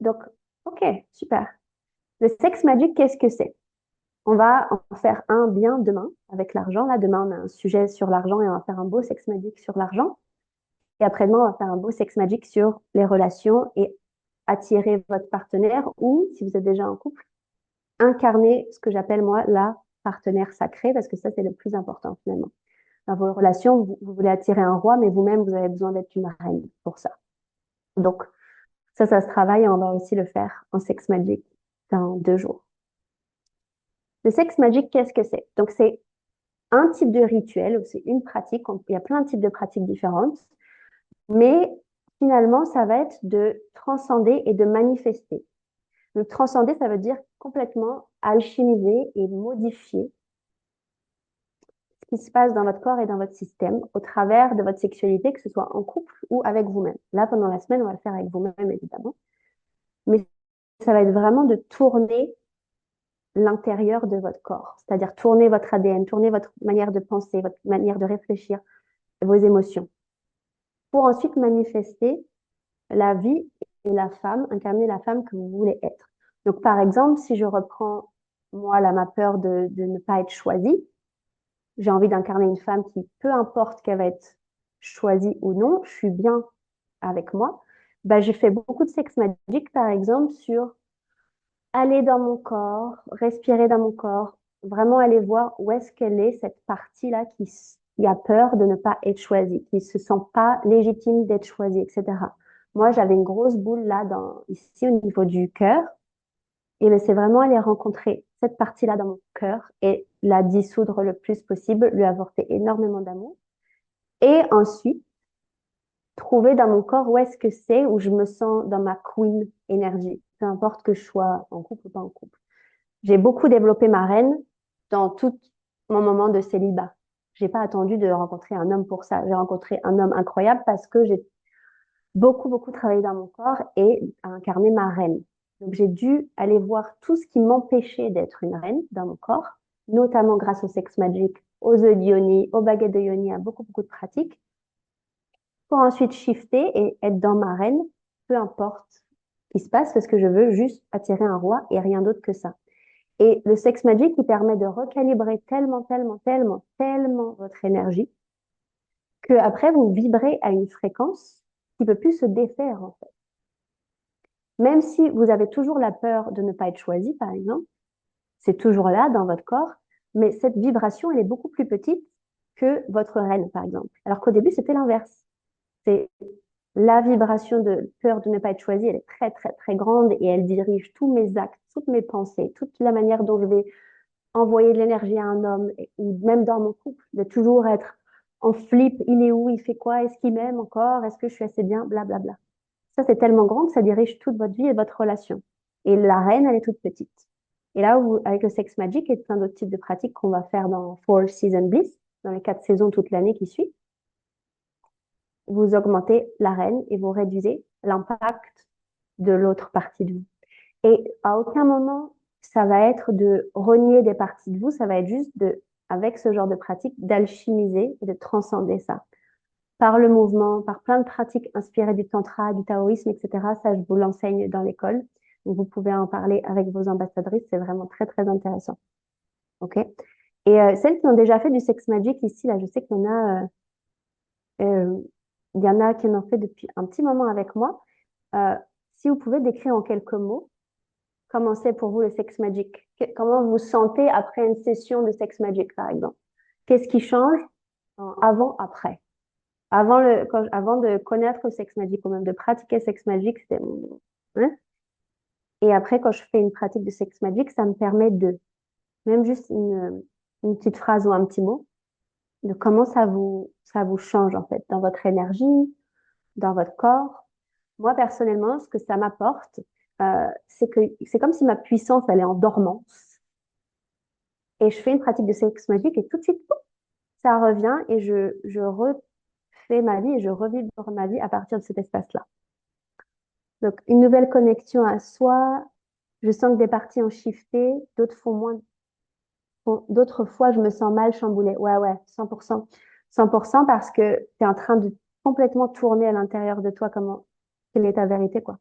Donc, OK, super. Le sex magic, qu'est-ce que c'est? On va en faire un bien demain avec l'argent. Là, demain, on a un sujet sur l'argent et on va faire un beau sex magic sur l'argent. Et après-demain, on va faire un beau sex magic sur les relations et attirer votre partenaire ou, si vous êtes déjà en couple, incarner ce que j'appelle moi la partenaire sacrée parce que ça, c'est le plus important finalement. Dans vos relations, vous voulez attirer un roi, mais vous-même, vous avez besoin d'être une reine pour ça. Donc, ça se travaille et on va aussi le faire en sex magic dans 2 jours. Le sex magic, qu'est-ce que c'est? Donc, c'est un type de rituel ou c'est une pratique. Il y a plein de types de pratiques différentes, mais finalement, ça va être de transcender et de manifester. Donc, transcender, ça veut dire complètement alchimiser et modifier ce qui se passe dans votre corps et dans votre système au travers de votre sexualité, que ce soit en couple ou avec vous-même. Là, pendant la semaine, on va le faire avec vous-même, évidemment. Mais ça va être vraiment de tourner l'intérieur de votre corps, c'est-à-dire tourner votre ADN, tourner votre manière de penser, votre manière de réfléchir, vos émotions, pour ensuite manifester la vie et la femme, incarner la femme que vous voulez être. Donc, par exemple, si je reprends, moi, là, ma peur de ne pas être choisie, j'ai envie d'incarner une femme qui, peu importe qu'elle va être choisie ou non, je suis bien avec moi. Bah, j'ai fait beaucoup de sex magic, par exemple, sur aller dans mon corps, respirer dans mon corps, vraiment aller voir où est-ce qu'elle est, cette partie-là qui a peur de ne pas être choisie, qui se sent pas légitime d'être choisie, etc. Moi, j'avais une grosse boule là, ici, au niveau du cœur. Et ben, c'est vraiment aller rencontrer cette partie-là dans mon cœur et la dissoudre le plus possible, lui apporter énormément d'amour. Et ensuite, trouver dans mon corps où est-ce que c'est, où je me sens dans ma queen énergie, peu importe que je sois en couple ou pas en couple. J'ai beaucoup développé ma reine dans tout mon moment de célibat. J'ai pas attendu de rencontrer un homme pour ça. J'ai rencontré un homme incroyable parce que j'ai beaucoup, beaucoup travaillé dans mon corps et incarné ma reine. Donc, j'ai dû aller voir tout ce qui m'empêchait d'être une reine dans mon corps, notamment grâce au sex magic, aux œufs de yoni, aux baguettes de yoni, à beaucoup, beaucoup de pratiques, pour ensuite shifter et être dans ma reine, peu importe ce qui se passe, parce que je veux juste attirer un roi et rien d'autre que ça. Et le sex magic, il permet de recalibrer tellement, tellement, tellement, tellement votre énergie que après vous vibrez à une fréquence qui peut plus se défaire, en fait. Même si vous avez toujours la peur de ne pas être choisi, par exemple, c'est toujours là dans votre corps, mais cette vibration, elle est beaucoup plus petite que votre reine, par exemple. Alors qu'au début, c'était l'inverse. C'est la vibration de peur de ne pas être choisi, elle est très, très, très grande et elle dirige tous mes actes, toutes mes pensées, toute la manière dont je vais envoyer de l'énergie à un homme, ou même dans mon couple, de toujours être en flip, il est où, il fait quoi, est-ce qu'il m'aime encore, est-ce que je suis assez bien, blablabla. Ça, c'est tellement grand que ça dirige toute votre vie et votre relation. Et la reine, elle est toute petite. Et là, avec le sex magic et plein d'autres types de pratiques qu'on va faire dans Four Season Bliss, dans les 4 saisons toute l'année qui suit, vous augmentez la reine et vous réduisez l'impact de l'autre partie de vous. Et à aucun moment, ça va être de renier des parties de vous, ça va être juste avec ce genre de pratique, d'alchimiser et de transcender ça. Par le mouvement, par plein de pratiques inspirées du tantra, du taoïsme, etc. Ça, je vous l'enseigne dans l'école. Donc, vous pouvez en parler avec vos ambassadrices. C'est vraiment très, très intéressant. OK? Et celles qui ont déjà fait du sex magic ici, là, je sais euh, il y en a qui en ont fait depuis un petit moment avec moi. Si vous pouvez décrire en quelques mots comment c'est pour vous le sex magic, comment vous vous sentez après une session de sex magic, par exemple. Qu'est-ce qui change avant, après? Avant de connaître le sex magic ou même de pratiquer sex magic, c'était... Hein. Et après, quand je fais une pratique de sex magic, ça me permet de, même juste une petite phrase ou un petit mot, de comment ça vous change, en fait, dans votre énergie, dans votre corps. Moi, personnellement, ce que ça m'apporte, c'est que c'est comme si ma puissance, elle est en dormance. Et je fais une pratique de sexe magique et tout de suite, pouf, ça revient et je refais ma vie et je revibre ma vie à partir de cet espace-là. Donc, une nouvelle connexion à soi. Je sens que des parties ont shifté, d'autres font moins, d'autres fois, je me sens mal chamboulée. Ouais, ouais, 100%. 100% parce que tu es en train de complètement tourner à l'intérieur de toi quelle est ta vérité, quoi.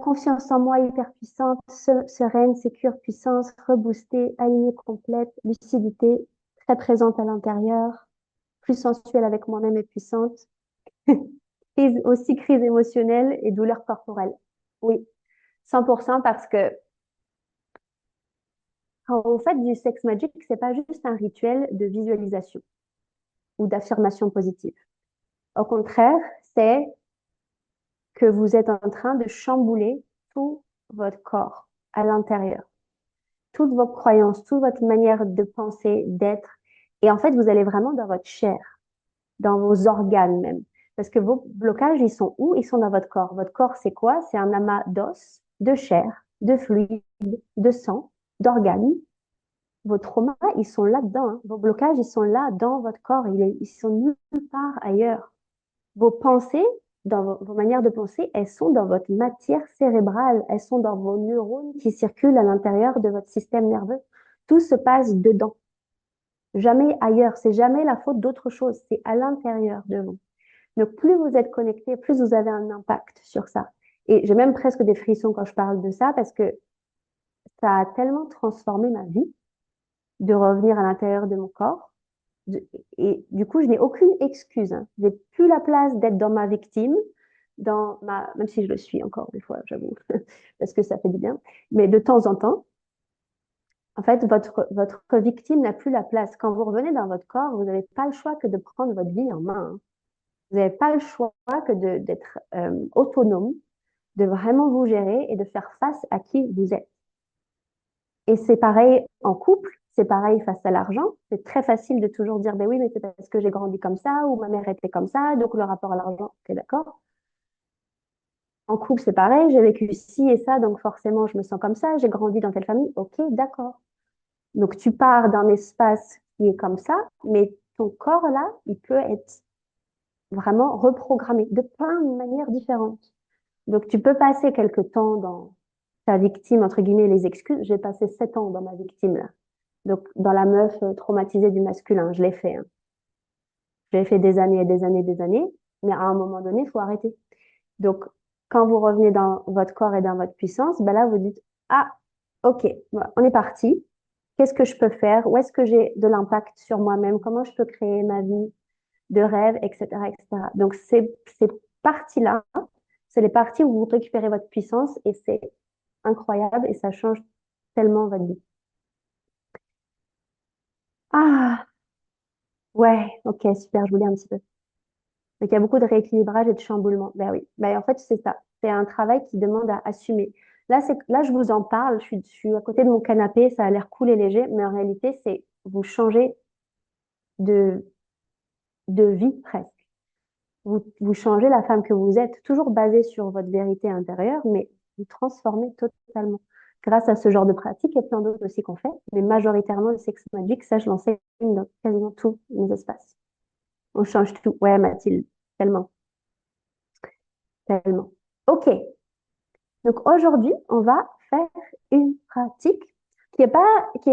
Confiance en moi, hyper puissante, sereine, sécure, puissance, reboostée, alignée complète, lucidité, très présente à l'intérieur, plus sensuelle avec moi-même et puissante. Crise émotionnelle et douleur corporelle. Oui, 100% parce que quand vous faites du sex magic, c'est pas juste un rituel de visualisation ou d'affirmation positive. Au contraire, c'est que vous êtes en train de chambouler tout votre corps à l'intérieur, toutes vos croyances, toute votre manière de penser, d'être. Et en fait, vous allez vraiment dans votre chair, dans vos organes même. Parce que vos blocages, ils sont où? Ils sont dans votre corps. Votre corps, c'est quoi? C'est un amas d'os, de chair, de fluide, de sang, d'organes. Vos traumas, ils sont là-dedans, hein. Vos blocages, ils sont là dans votre corps. Ils sont nulle part ailleurs. Vos pensées, vos manières de penser, elles sont dans votre matière cérébrale. Elles sont dans vos neurones qui circulent à l'intérieur de votre système nerveux. Tout se passe dedans. Jamais ailleurs. C'est jamais la faute d'autre chose. C'est à l'intérieur de vous. Donc, plus vous êtes connecté, plus vous avez un impact sur ça. Et j'ai même presque des frissons quand je parle de ça parce que ça a tellement transformé ma vie de revenir à l'intérieur de mon corps. Et du coup, je n'ai aucune excuse, hein. Je n'ai plus la place d'être dans ma victime, même si je le suis encore des fois, j'avoue, parce que ça fait du bien. Mais de temps en temps, en fait, votre victime n'a plus la place. Quand vous revenez dans votre corps, vous n'avez pas le choix que de prendre votre vie en main, hein. Vous n'avez pas le choix que d'être autonome, de vraiment vous gérer et de faire face à qui vous êtes. Et c'est pareil en couple, c'est pareil face à l'argent. C'est très facile de toujours dire, ben oui, mais c'est parce que j'ai grandi comme ça, ou ma mère était comme ça, donc le rapport à l'argent, ok, d'accord. En couple, c'est pareil, j'ai vécu ci et ça, donc forcément, je me sens comme ça, j'ai grandi dans telle famille, ok, d'accord. Donc tu pars d'un espace qui est comme ça, mais ton corps là, il peut être vraiment reprogrammé de plein de manières différentes. Donc tu peux passer quelque temps dans ta victime, entre guillemets, les excuses. J'ai passé 7 ans dans ma victime là. Donc, dans la meuf traumatisée du masculin, je l'ai fait, hein. Je l'ai fait des années et des années et des années, mais à un moment donné, il faut arrêter. Donc, quand vous revenez dans votre corps et dans votre puissance, ben là, vous dites, ah, ok, voilà, on est parti. Qu'est-ce que je peux faire? Où est-ce que j'ai de l'impact sur moi-même? Comment je peux créer ma vie de rêve, etc., etc. Donc, ces parties-là, c'est les parties où vous récupérez votre puissance et c'est incroyable et ça change tellement votre vie. Ah, ouais, ok, super, je voulais un petit peu. Donc, il y a beaucoup de rééquilibrage et de chamboulement. Ben oui, ben, en fait, c'est ça. C'est un travail qui demande à assumer. Là, je vous en parle, je suis à côté de mon canapé, ça a l'air cool et léger, mais en réalité, c'est vous changez de, de vie presque. Vous changez la femme que vous êtes, toujours basée sur votre vérité intérieure, mais vous transformez totalement. Grâce à ce genre de pratique, il y a plein d'autres aussi qu'on fait, mais majoritairement le sex magic, ça, je l'enseigne dans quasiment tous mes espaces. On change tout. Ouais, Mathilde, tellement, tellement. OK. Donc aujourd'hui, on va faire une pratique qui est pas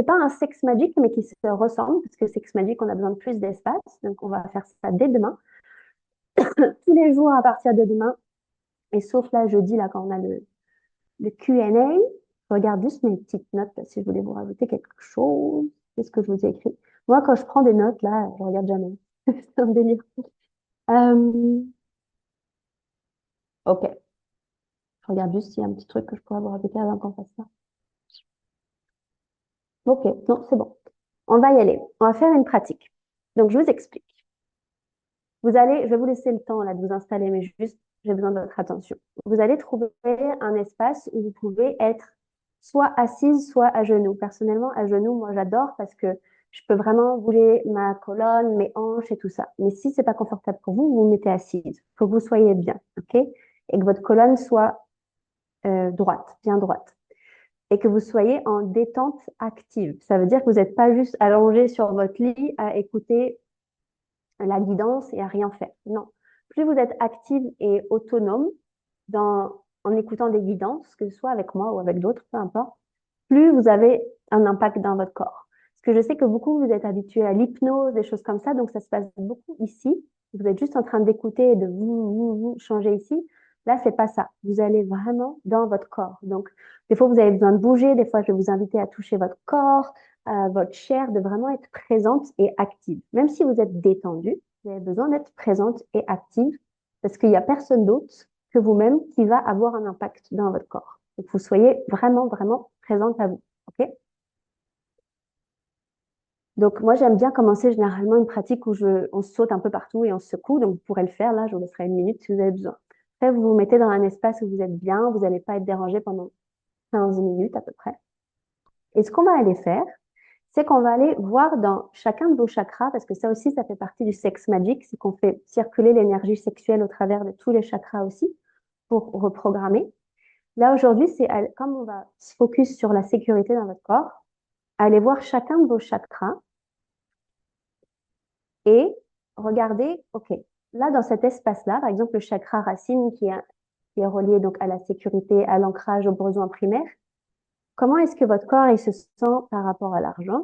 un sex magic, mais qui se ressemble, parce que sex magic, on a besoin de plus d'espace. Donc on va faire ça dès demain, tous les jours à partir de demain, et sauf là jeudi, là, quand on a le Q&A. Je regarde juste mes petites notes, là, si je voulais vous rajouter quelque chose. Qu'est-ce que je vous ai écrit? Moi, quand je prends des notes, là, je regarde jamais. C'est un délire. Euh, ok. Je regarde juste s'il y a un petit truc que je pourrais vous rajouter avant qu'on fasse ça. Ok, non, c'est bon. On va y aller. On va faire une pratique. Donc, je vous explique. Je vais vous laisser le temps là de vous installer, mais juste, j'ai besoin de votre attention. Vous allez trouver un espace où vous pouvez être soit assise, soit à genoux. Personnellement, à genoux, moi, j'adore parce que je peux vraiment bouger ma colonne, mes hanches et tout ça. Mais si c'est pas confortable pour vous, vous vous mettez assise. Il faut que vous soyez bien, ok? Et que votre colonne soit droite, bien droite. Et que vous soyez en détente active. Ça veut dire que vous n'êtes pas juste allongé sur votre lit à écouter la guidance et à rien faire. Non. Plus vous êtes active et autonome en écoutant des guidances, que ce soit avec moi ou avec d'autres, peu importe, plus vous avez un impact dans votre corps. Parce que je sais que beaucoup, vous êtes habitués à l'hypnose, des choses comme ça, donc ça se passe beaucoup ici. Vous êtes juste en train d'écouter et de vous changer ici. Là, c'est pas ça. Vous allez vraiment dans votre corps. Donc, des fois, vous avez besoin de bouger. Des fois, je vais vous inviter à toucher votre corps, votre chair, de vraiment être présente et active. Même si vous êtes détendu, vous avez besoin d'être présente et active parce qu'il n'y a personne d'autre que vous-même qui va avoir un impact dans votre corps. Donc, vous soyez vraiment, vraiment présente à vous. OK? Donc, moi, j'aime bien commencer généralement une pratique où on saute un peu partout et on se secoue. Donc, vous pourrez le faire. Là, je vous laisserai une minute si vous avez besoin. Après, vous vous mettez dans un espace où vous êtes bien. Vous n'allez pas être dérangé pendant 15 minutes à peu près. Et ce qu'on va aller faire, c'est qu'on va aller voir dans chacun de vos chakras, parce que ça aussi, ça fait partie du sex magic, c'est qu'on fait circuler l'énergie sexuelle au travers de tous les chakras aussi pour reprogrammer. Là, aujourd'hui, comme on va se focus sur la sécurité dans votre corps, allez voir chacun de vos chakras et regardez, OK, là, dans cet espace-là, par exemple, le chakra racine qui est relié donc à la sécurité, à l'ancrage, aux besoins primaires, comment est-ce que votre corps il se sent par rapport à l'argent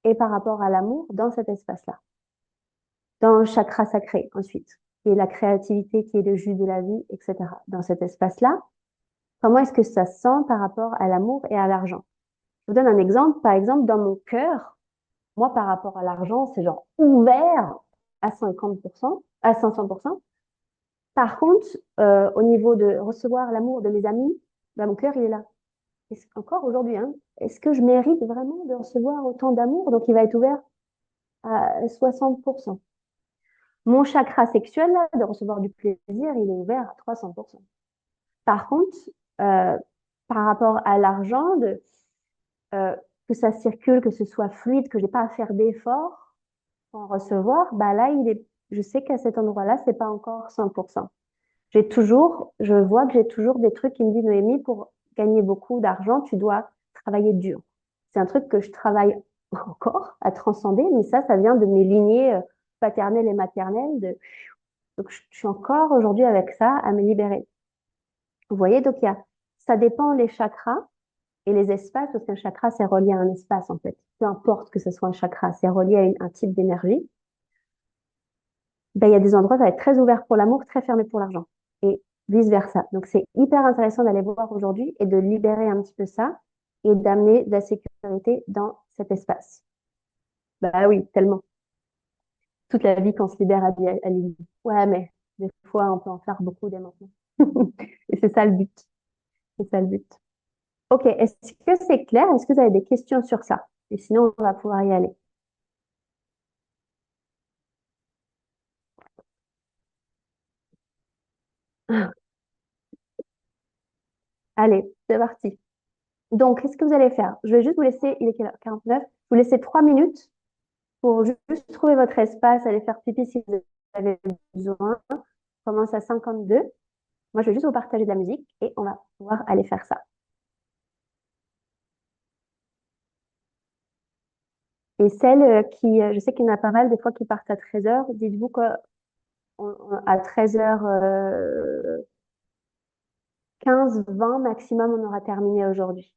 et par rapport à l'amour dans cet espace-là? Dans le chakra sacré, ensuite, qui est la créativité, qui est le jus de la vie, etc. Dans cet espace-là, comment est-ce que ça se sent par rapport à l'amour et à l'argent? Je vous donne un exemple. Par exemple, dans mon cœur, moi, par rapport à l'argent, c'est genre ouvert à 50%, à 500%. Par contre, au niveau de recevoir l'amour de mes amis, ben, mon cœur, il est là. Encore aujourd'hui, hein, est-ce que je mérite vraiment de recevoir autant d'amour? Donc, il va être ouvert à 60%. Mon chakra sexuel, là, de recevoir du plaisir, il est ouvert à 300%. Par contre, euh, par rapport à l'argent, euh, que ça circule, que ce soit fluide, que j'ai pas à faire d'efforts pour en recevoir, bah là, je sais qu'à cet endroit-là, c'est pas encore 100%. Je vois que j'ai toujours des trucs qui me disent, Noémie, pour gagner beaucoup d'argent, tu dois travailler dur. C'est un truc que je travaille encore à transcender, mais ça vient de mes lignées paternelles et maternelles. Donc, je suis encore aujourd'hui avec ça à me libérer. Vous voyez, donc ça dépend les chakras et les espaces, parce qu'un chakra, c'est relié à un espace, en fait. Peu importe que ce soit un chakra, c'est relié à un type d'énergie. Ben, il y a des endroits, ça va être très ouvert pour l'amour, très fermé pour l'argent. Et vice-versa. Donc, c'est hyper intéressant d'aller voir aujourd'hui et de libérer un petit peu ça et d'amener de la sécurité dans cet espace. Bah oui, tellement. Toute la vie qu'on se libère à l'île. Ouais, mais des fois, on peut en faire beaucoup dès maintenant. Et c'est ça le but. C'est ça le but. Ok, est-ce que c'est clair? Est-ce que vous avez des questions sur ça? Et sinon, on va pouvoir y aller. Allez, c'est parti. Donc, qu'est-ce que vous allez faire? Je vais juste vous laisser, il est quelle heure? 49. Vous laissez 3 minutes pour juste trouver votre espace, aller faire pipi si vous avez besoin. On commence à 52. Moi, je vais juste vous partager de la musique et on va pouvoir aller faire ça. Et celles je sais qu'il y en a pas mal des fois qui partent à 13 heures. Dites-vous qu'à 13h 15, 20 maximum, on aura terminé aujourd'hui.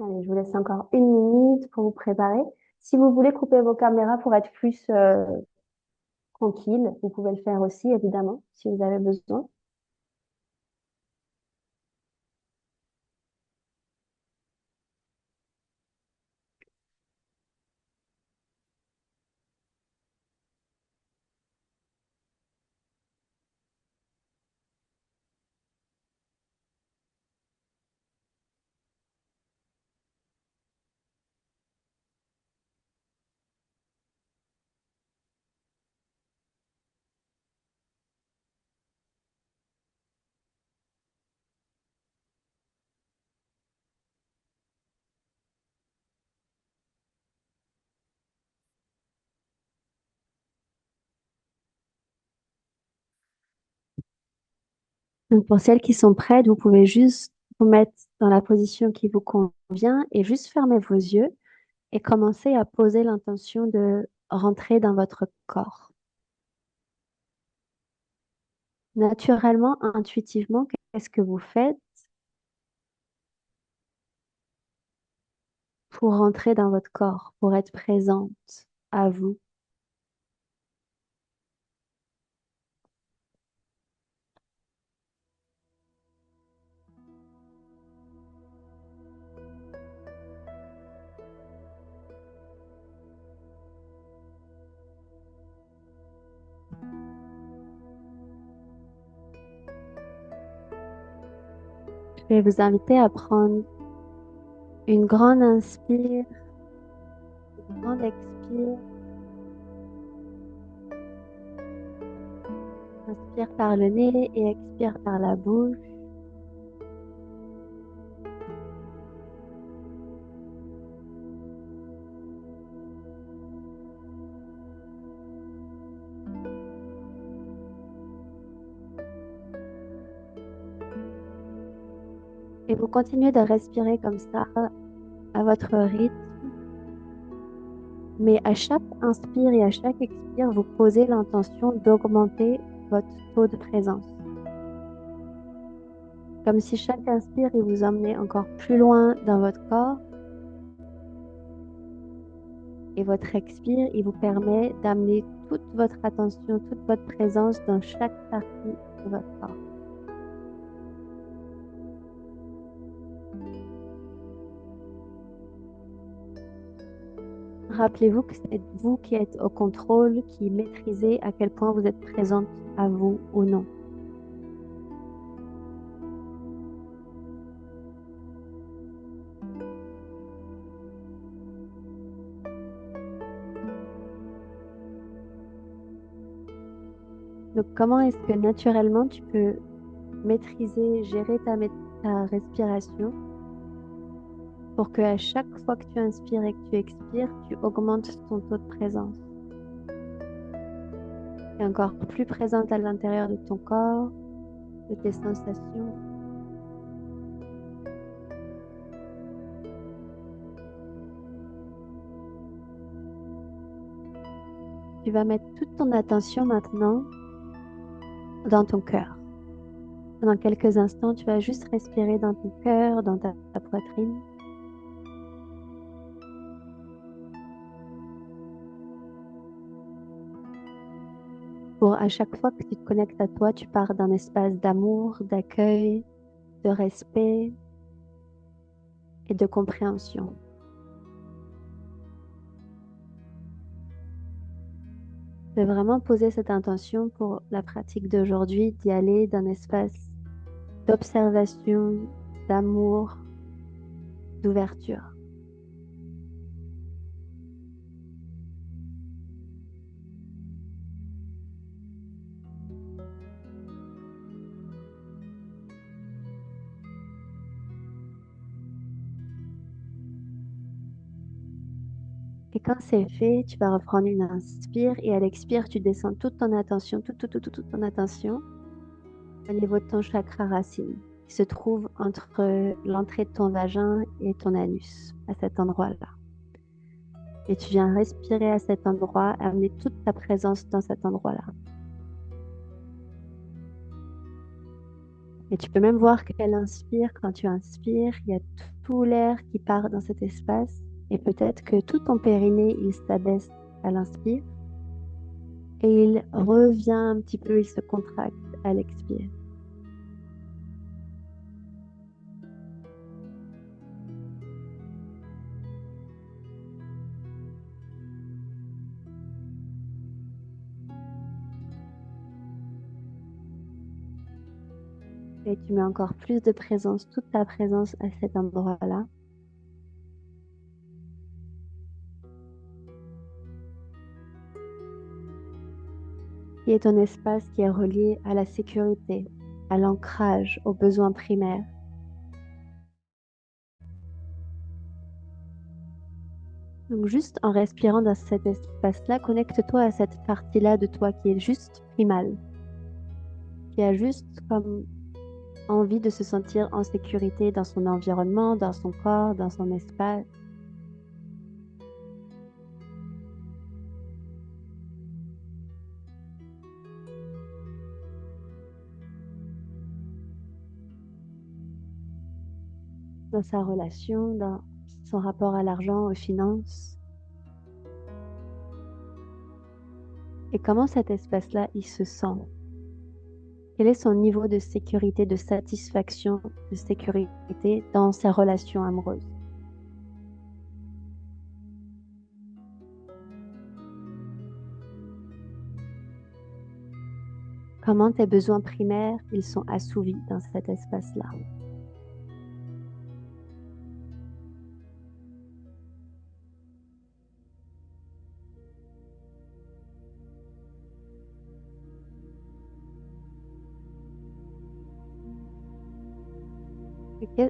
Allez, je vous laisse encore 1 minute pour vous préparer. Si vous voulez couper vos caméras pour être plus tranquille, vous pouvez le faire aussi, évidemment, si vous avez besoin. Donc, pour celles qui sont prêtes, vous pouvez juste vous mettre dans la position qui vous convient et juste fermer vos yeux et commencer à poser l'intention de rentrer dans votre corps. Naturellement, intuitivement, qu'est-ce que vous faites pour rentrer dans votre corps, pour être présente à vous? Je vais vous inviter à prendre une grande inspire, une grande expire. Inspire par le nez et expire par la bouche. Et vous continuez de respirer comme ça à votre rythme. Mais à chaque inspire et à chaque expire, vous posez l'intention d'augmenter votre taux de présence. Comme si chaque inspire, il vous emmenait encore plus loin dans votre corps. Et votre expire, il vous permet d'amener toute votre attention, toute votre présence dans chaque partie de votre corps. Rappelez-vous que c'est vous qui êtes au contrôle, qui maîtrisez à quel point vous êtes présente à vous ou non. Donc, comment est-ce que naturellement tu peux maîtriser, gérer ta respiration pour que à chaque fois que tu inspires et que tu expires, tu augmentes ton taux de présence. Et encore plus présente à l'intérieur de ton corps, de tes sensations. Tu vas mettre toute ton attention maintenant dans ton cœur. Pendant quelques instants, tu vas juste respirer dans ton cœur, dans ta poitrine. Pour à chaque fois que tu te connectes à toi, tu pars d'un espace d'amour, d'accueil, de respect et de compréhension. De vraiment poser cette intention pour la pratique d'aujourd'hui, d'y aller d'un espace d'observation, d'amour, d'ouverture. Et quand c'est fait, tu vas reprendre une inspire et à l'expire, tu descends toute ton attention, toute ton attention au niveau de ton chakra racine qui se trouve entre l'entrée de ton vagin et ton anus, à cet endroit-là. Et tu viens respirer à cet endroit, amener toute ta présence dans cet endroit-là. Et tu peux même voir qu'elle inspire, quand tu inspires, il y a tout l'air qui part dans cet espace et peut-être que tout ton périnée, il s'abaisse à l'inspire et il revient un petit peu, il se contracte à l'expire. Et tu mets encore plus de présence, toute ta présence à cet endroit-là. Qui est ton espace qui est relié à la sécurité, à l'ancrage, aux besoins primaires. Donc juste en respirant dans cet espace-là, connecte-toi à cette partie-là de toi qui est juste primale, qui a juste comme envie de se sentir en sécurité dans son environnement, dans son corps, dans son espace. Dans sa relation, dans son rapport à l'argent, aux finances. Et comment cet espace-là, il se sent? Quel est son niveau de sécurité, de satisfaction, de sécurité dans ses relations amoureuses? Comment tes besoins primaires, ils sont assouvis dans cet espace-là?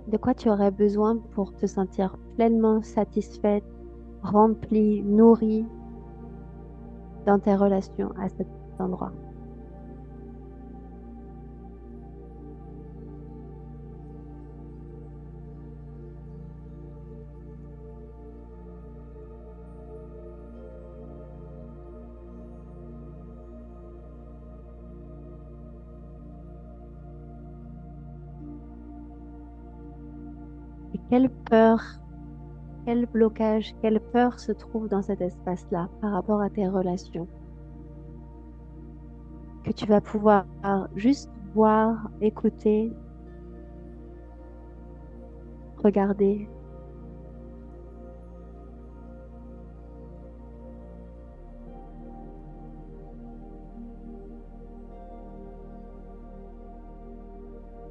De quoi tu aurais besoin pour te sentir pleinement satisfaite, remplie, nourrie dans tes relations à cet endroit? Et quelle peur, quel blocage, quelle peur se trouve dans cet espace-là par rapport à tes relations? Que tu vas pouvoir juste voir, écouter, regarder.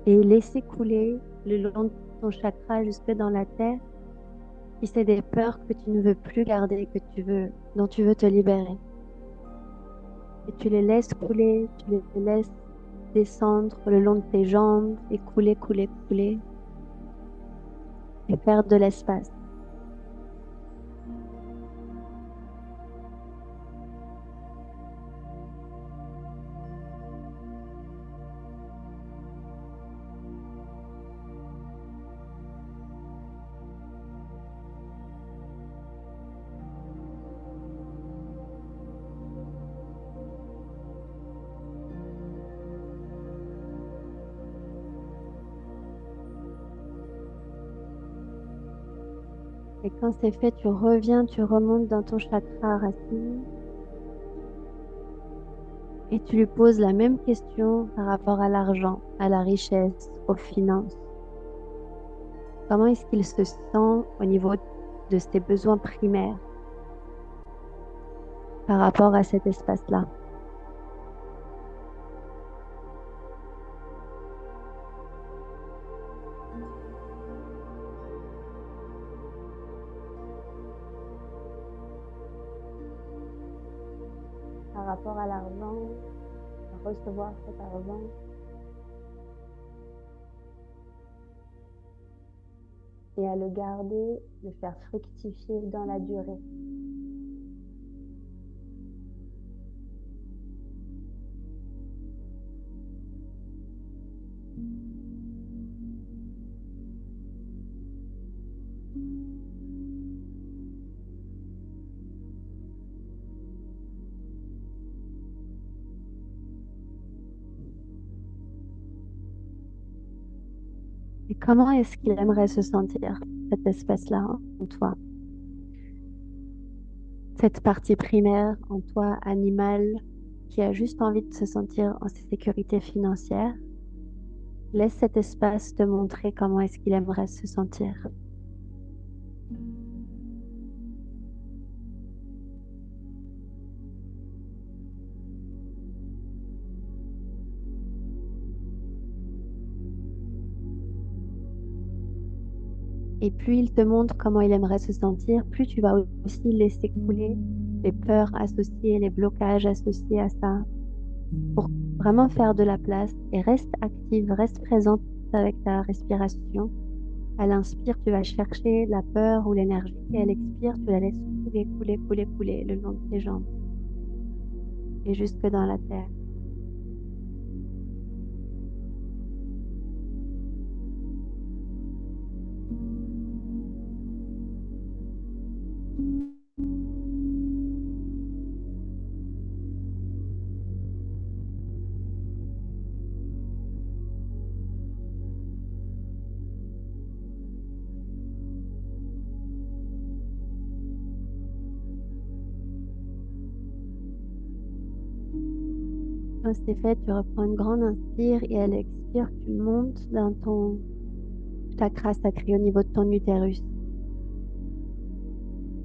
Et laisser couler le long de ton chakra jusque dans la terre, si c'est des peurs que tu ne veux plus garder, dont tu veux te libérer. Et tu les laisses couler, tu les laisses descendre le long de tes jambes et couler, couler, couler et faire de l'espace. Et quand c'est fait, tu reviens, tu remontes dans ton chakra racine et tu lui poses la même question par rapport à l'argent, à la richesse, aux finances. Comment est-ce qu'il se sent au niveau de ses besoins primaires par rapport à cet espace-là? Par rapport à l'argent, à recevoir cet argent, et à le garder, le faire fructifier dans la durée. Et comment est-ce qu'il aimerait se sentir, cette espèce-là en toi? Cette partie primaire en toi, animale, qui a juste envie de se sentir en sécurité financière, laisse cet espace te montrer comment est-ce qu'il aimerait se sentir. Et plus il te montre comment il aimerait se sentir, plus tu vas aussi laisser couler les peurs associées, les blocages associés à ça, pour vraiment faire de la place et reste active, reste présente avec ta respiration. À l'inspire, tu vas chercher la peur ou l'énergie et à l'expire, tu la laisses couler, couler, couler, couler le long de tes jambes et jusque dans la terre. Quand c'est fait, tu reprends une grande inspire et à l'expire, tu montes dans ton chakra sacré au niveau de ton utérus,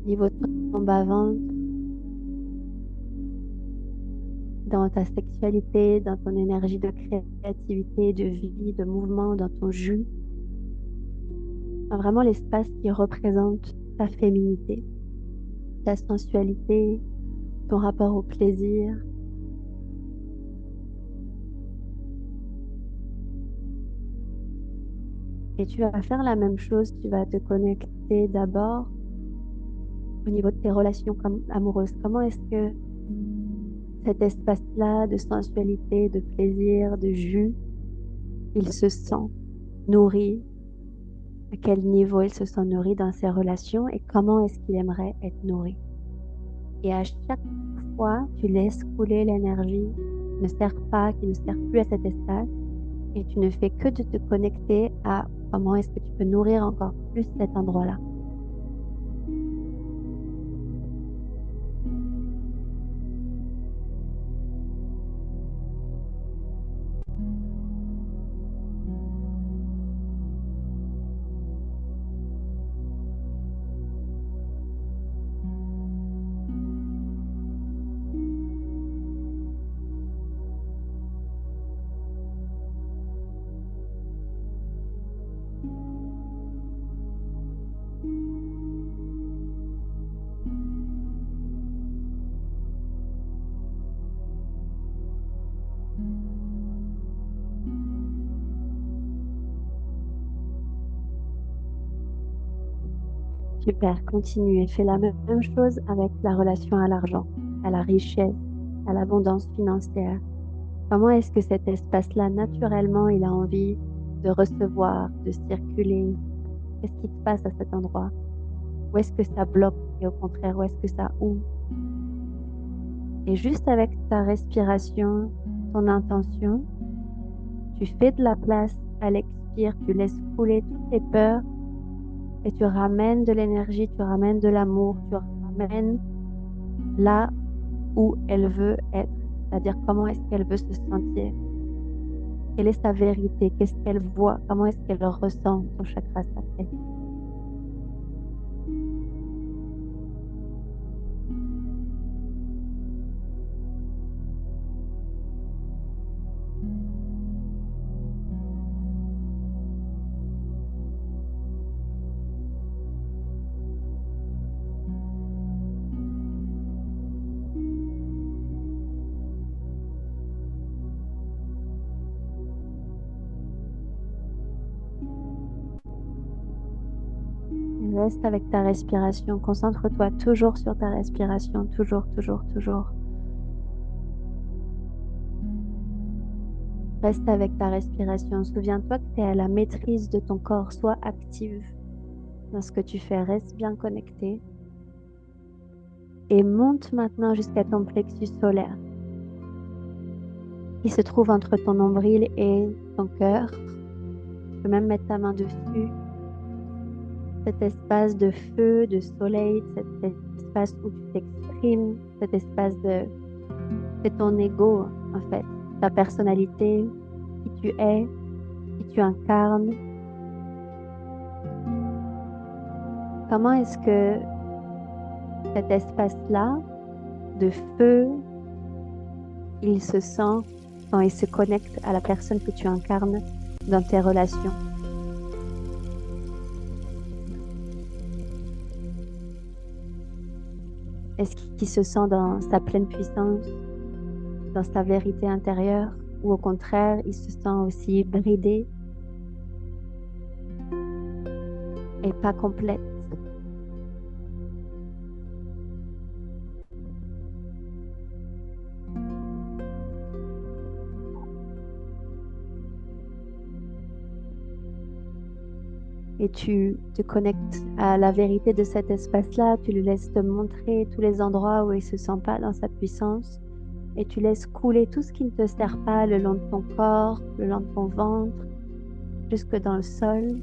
au niveau de ton bas-ventre, dans ta sexualité, dans ton énergie de créativité, de vie, de mouvement, dans ton jus. Vraiment l'espace qui représente ta féminité, ta sensualité, ton rapport au plaisir. Et tu vas faire la même chose, tu vas te connecter d'abord au niveau de tes relations amoureuses. Comment est-ce que cet espace-là de sensualité, de plaisir, de jus, il se sent nourri? À quel niveau il se sent nourri dans ses relations et comment est-ce qu'il aimerait être nourri? Et à chaque fois, tu laisses couler l'énergie qui ne sert pas, qui ne sert plus à cet espace et tu ne fais que de te connecter à comment est-ce que tu peux nourrir encore plus cet endroit-là. Super, continue et fais la même chose avec la relation à l'argent, à la richesse, à l'abondance financière. Comment est-ce que cet espace-là, naturellement, il a envie de recevoir, de circuler? Qu'est-ce qui se passe à cet endroit? Où est-ce que ça bloque et au contraire, où est-ce que ça ouvre? Et juste avec ta respiration, ton intention, tu fais de la place à l'expire, tu laisses couler toutes tes peurs et tu ramènes de l'énergie, tu ramènes de l'amour, tu ramènes là où elle veut être, c'est-à-dire comment est-ce qu'elle veut se sentir, quelle est sa vérité, qu'est-ce qu'elle voit, comment est-ce qu'elle ressent son chakra sacré. Reste avec ta respiration, concentre-toi toujours sur ta respiration, toujours, toujours, toujours. Reste avec ta respiration. Souviens-toi que tu es à la maîtrise de ton corps. Sois active dans ce que tu fais. Reste bien connecté. Et monte maintenant jusqu'à ton plexus solaire, qui se trouve entre ton nombril et ton cœur. peux même mettre ta main dessus. Cet espace de feu, de soleil, cet espace où tu t'exprimes, cet espace de... C'est ton ego, en fait, ta personnalité, qui tu es, qui tu incarnes. Comment est-ce que cet espace-là de feu, il se sent quand il se connecte à la personne que tu incarnes dans tes relations? Est-ce qu'il se sent dans sa pleine puissance, dans sa vérité intérieure, ou au contraire, il se sent aussi bridé et pas complète? Et tu te connectes à la vérité de cet espace-là, tu le laisses te montrer tous les endroits où il se sent pas dans sa puissance et tu laisses couler tout ce qui ne te sert pas le long de ton corps, le long de ton ventre, jusque dans le sol.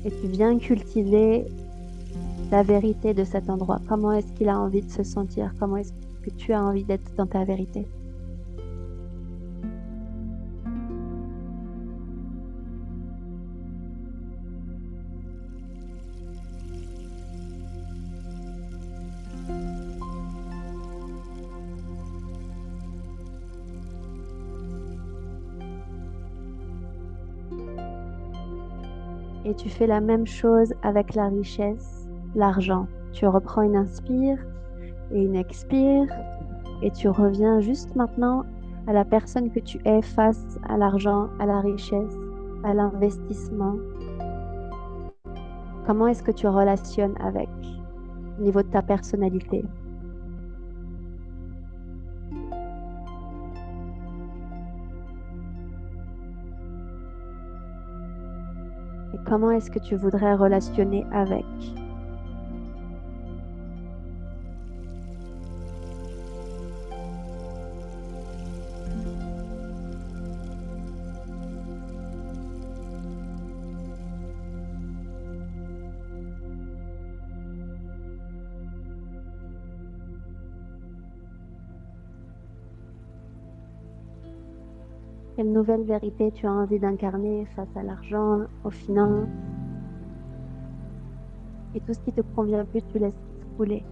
Et tu viens cultiver la vérité de cet endroit. Comment est-ce qu'il a envie de se sentir? Comment est-ce que tu as envie d'être dans ta vérité? Et tu fais la même chose avec la richesse, l'argent. Tu reprends une inspire et une expire et tu reviens juste maintenant à la personne que tu es face à l'argent, à la richesse, à l'investissement. Comment est-ce que tu relationnes avec au niveau de ta personnalité? Et comment est-ce que tu voudrais relationner avec? Quelle nouvelle vérité tu as envie d'incarner face à l'argent, aux finances et tout ce qui te convient plus, tu laisses couler.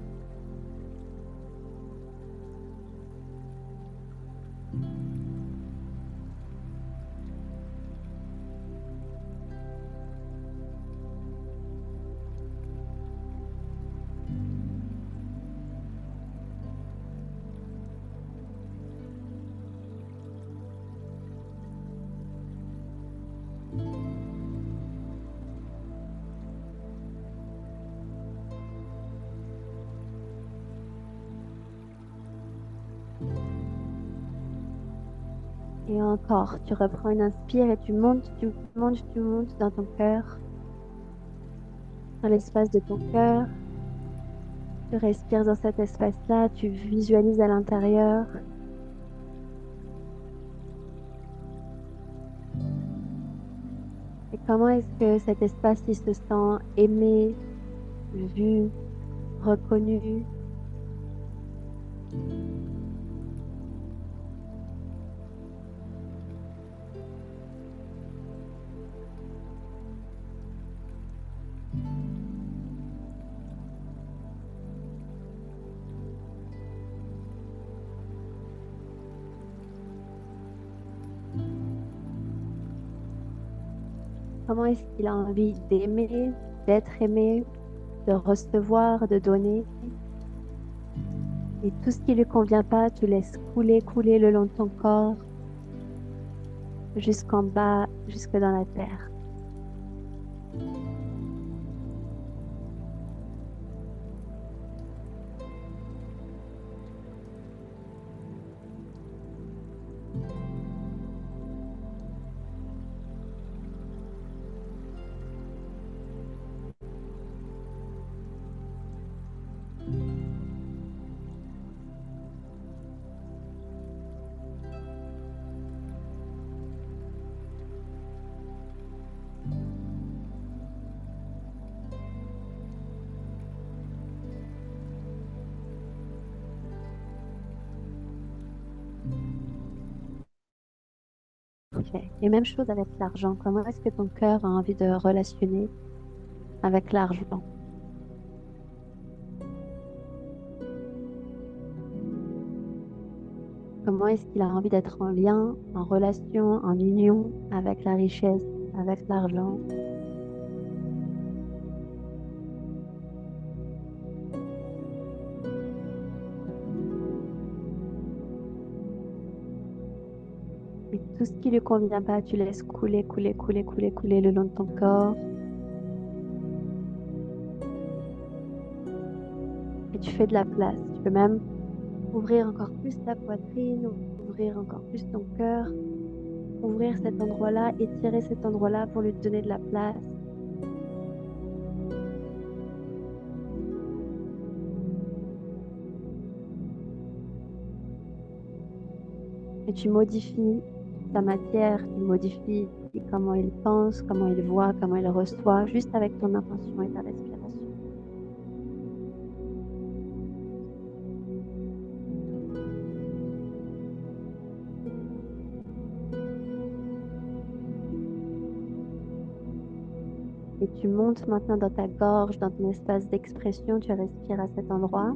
Et encore, tu reprends une inspire et tu montes, tu montes, tu montes dans ton cœur, dans l'espace de ton cœur. Tu respires dans cet espace-là, tu visualises à l'intérieur. Et comment est-ce que cet espace il se sent aimé, vu, reconnu? Comment est-ce qu'il a envie d'aimer, d'être aimé, de recevoir, de donner? Et tout ce qui lui convient pas, tu laisses couler, couler le long de ton corps, jusqu'en bas, jusque dans la terre. fait. Et même chose avec l'argent. Comment est-ce que ton cœur a envie de relationner avec l'argent? Comment est-ce qu'il a envie d'être en lien, en relation, en union avec la richesse, avec l'argent? Et tout ce qui lui convient pas, tu laisses couler, couler, couler, couler, couler le long de ton corps. Et tu fais de la place. Tu peux même ouvrir encore plus ta poitrine, ouvrir encore plus ton cœur, ouvrir cet endroit-là, étirer cet endroit-là pour lui donner de la place. Et tu modifies sa matière, tu modifies comment il pense, comment il voit, comment il reçoit, juste avec ton intention et ta respiration. Et tu montes maintenant dans ta gorge, dans ton espace d'expression, tu respires à cet endroit.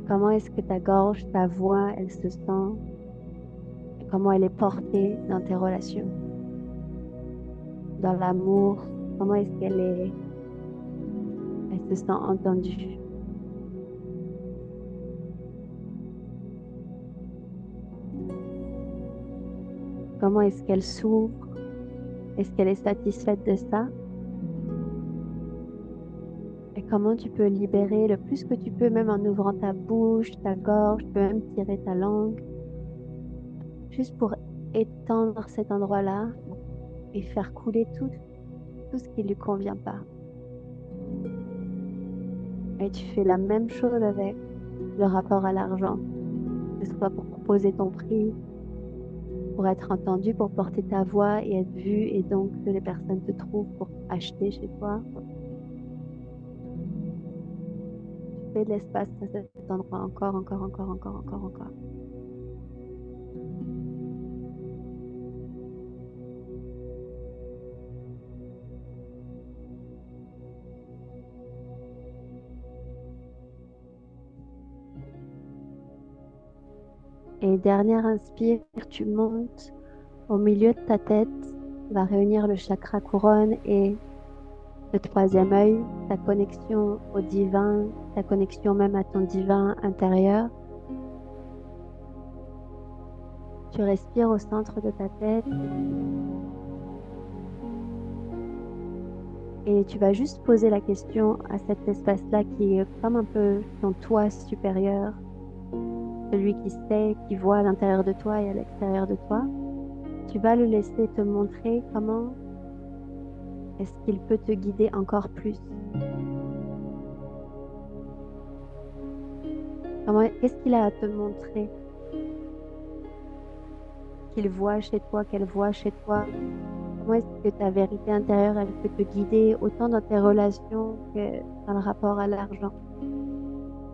Comment est-ce que ta gorge, ta voix, elle se sent? Et comment elle est portée dans tes relations? Dans l'amour, comment est-ce elle se sent entendue? Comment est-ce qu'elle s'ouvre? Est-ce qu'elle est satisfaite de ça? Et comment tu peux libérer le plus que tu peux, même en ouvrant ta bouche, ta gorge, tu peux même tirer ta langue, juste pour étendre cet endroit-là et faire couler tout ce qui lui convient pas. Et tu fais la même chose avec le rapport à l'argent, que ce soit pour proposer ton prix, pour être entendu, pour porter ta voix et être vu, et donc que les personnes te trouvent pour acheter chez toi. Tu fais de l'espace à cet endroit encore, encore, encore, encore, encore, encore. Et dernière inspire, tu montes au milieu de ta tête, va réunir le chakra couronne et le troisième œil, ta connexion au divin, ta connexion même à ton divin intérieur. Tu respires au centre de ta tête et tu vas juste poser la question à cet espace-là qui est comme un peu ton toi supérieur, celui qui sait, qui voit à l'intérieur de toi et à l'extérieur de toi. Tu vas le laisser te montrer comment est-ce qu'il peut te guider encore plus. Qu'est-ce qu'il a à te montrer qu'il voit chez toi, qu'elle voit chez toi? Comment est-ce que ta vérité intérieure, elle peut te guider autant dans tes relations que dans le rapport à l'argent?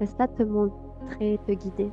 Laisse-la te montrer, te guider.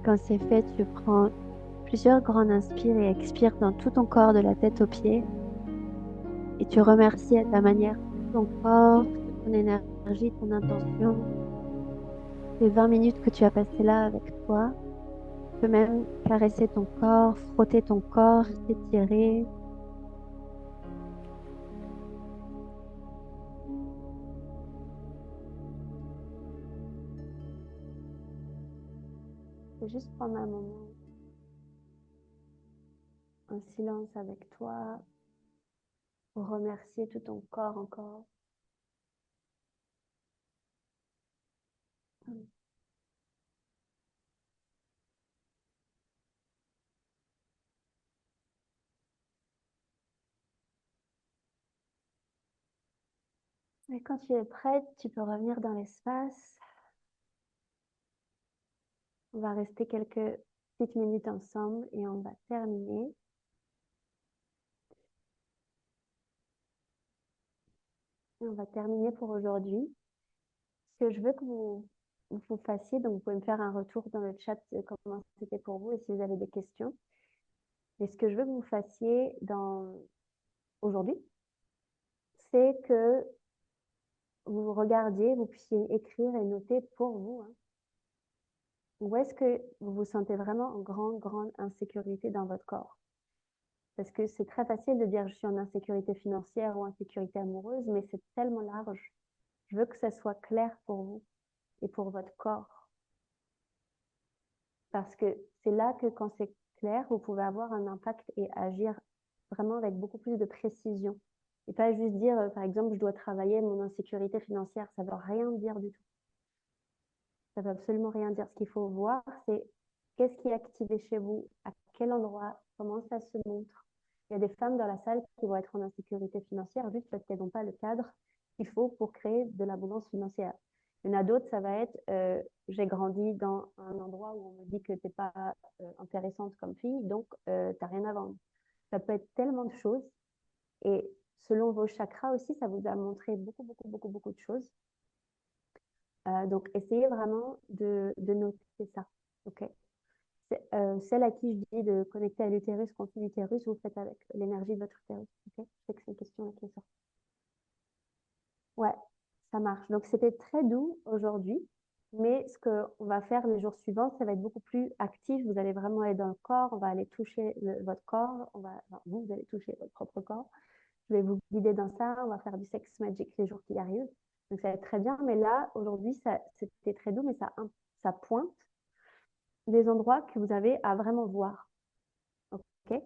Quand c'est fait, tu prends plusieurs grandes inspires et expires dans tout ton corps, de la tête aux pieds. Et tu remercies à ta manière ton corps, ton énergie, ton intention, ces 20 minutes que tu as passées là avec toi. Tu peux même caresser ton corps, frotter ton corps, t'étirer. vais juste prendre un moment en silence avec toi pour remercier tout ton corps encore. Et quand tu es prête, tu peux revenir dans l'espace. On va rester quelques petites minutes ensemble et on va terminer. Et on va terminer pour aujourd'hui. Ce que je veux que vous fassiez, donc vous pouvez me faire un retour dans le chat de comment c'était pour vous et si vous avez des questions. Et ce que je veux que vous fassiez aujourd'hui, c'est que vous regardiez, vous puissiez écrire et noter pour vous, hein, où est-ce que vous vous sentez vraiment en grande insécurité dans votre corps. Parce que c'est très facile de dire je suis en insécurité financière ou insécurité amoureuse, mais c'est tellement large. Je veux que ça soit clair pour vous et pour votre corps. Parce que c'est là que quand c'est clair, vous pouvez avoir un impact et agir vraiment avec beaucoup plus de précision. Et pas juste dire, par exemple, je dois travailler mon insécurité financière. Ça ne veut rien dire du tout. Ça ne veut absolument rien dire. Ce qu'il faut voir, c'est qu'est-ce qui est activé chez vous, à quel endroit, comment ça se montre. Il y a des femmes dans la salle qui vont être en insécurité financière juste parce qu'elles n'ont pas le cadre qu'il faut pour créer de l'abondance financière. Il y en a d'autres, ça va être j'ai grandi dans un endroit où on me dit que tu n'es pas intéressante comme fille, donc tu n'as rien à vendre. Ça peut être tellement de choses. Et selon vos chakras aussi, ça vous a montré beaucoup de choses. Donc, essayez vraiment de noter ça. OK? Celle à qui je dis de connecter à l'utérus contre l'utérus, vous faites avec l'énergie de votre utérus. OK? Je sais que c'est une question qui est sortie. Ouais, ça marche. Donc, c'était très doux aujourd'hui. Mais ce qu'on va faire les jours suivants, ça va être beaucoup plus actif. Vous allez vraiment aller dans le corps. On va aller toucher votre corps. Enfin, vous allez toucher votre propre corps. Je vais vous guider dans ça. On va faire du sex magic les jours qui arrivent. Donc, ça va être très bien. Mais là, aujourd'hui, c'était très doux, mais ça pointe des endroits que vous avez à vraiment voir. OK?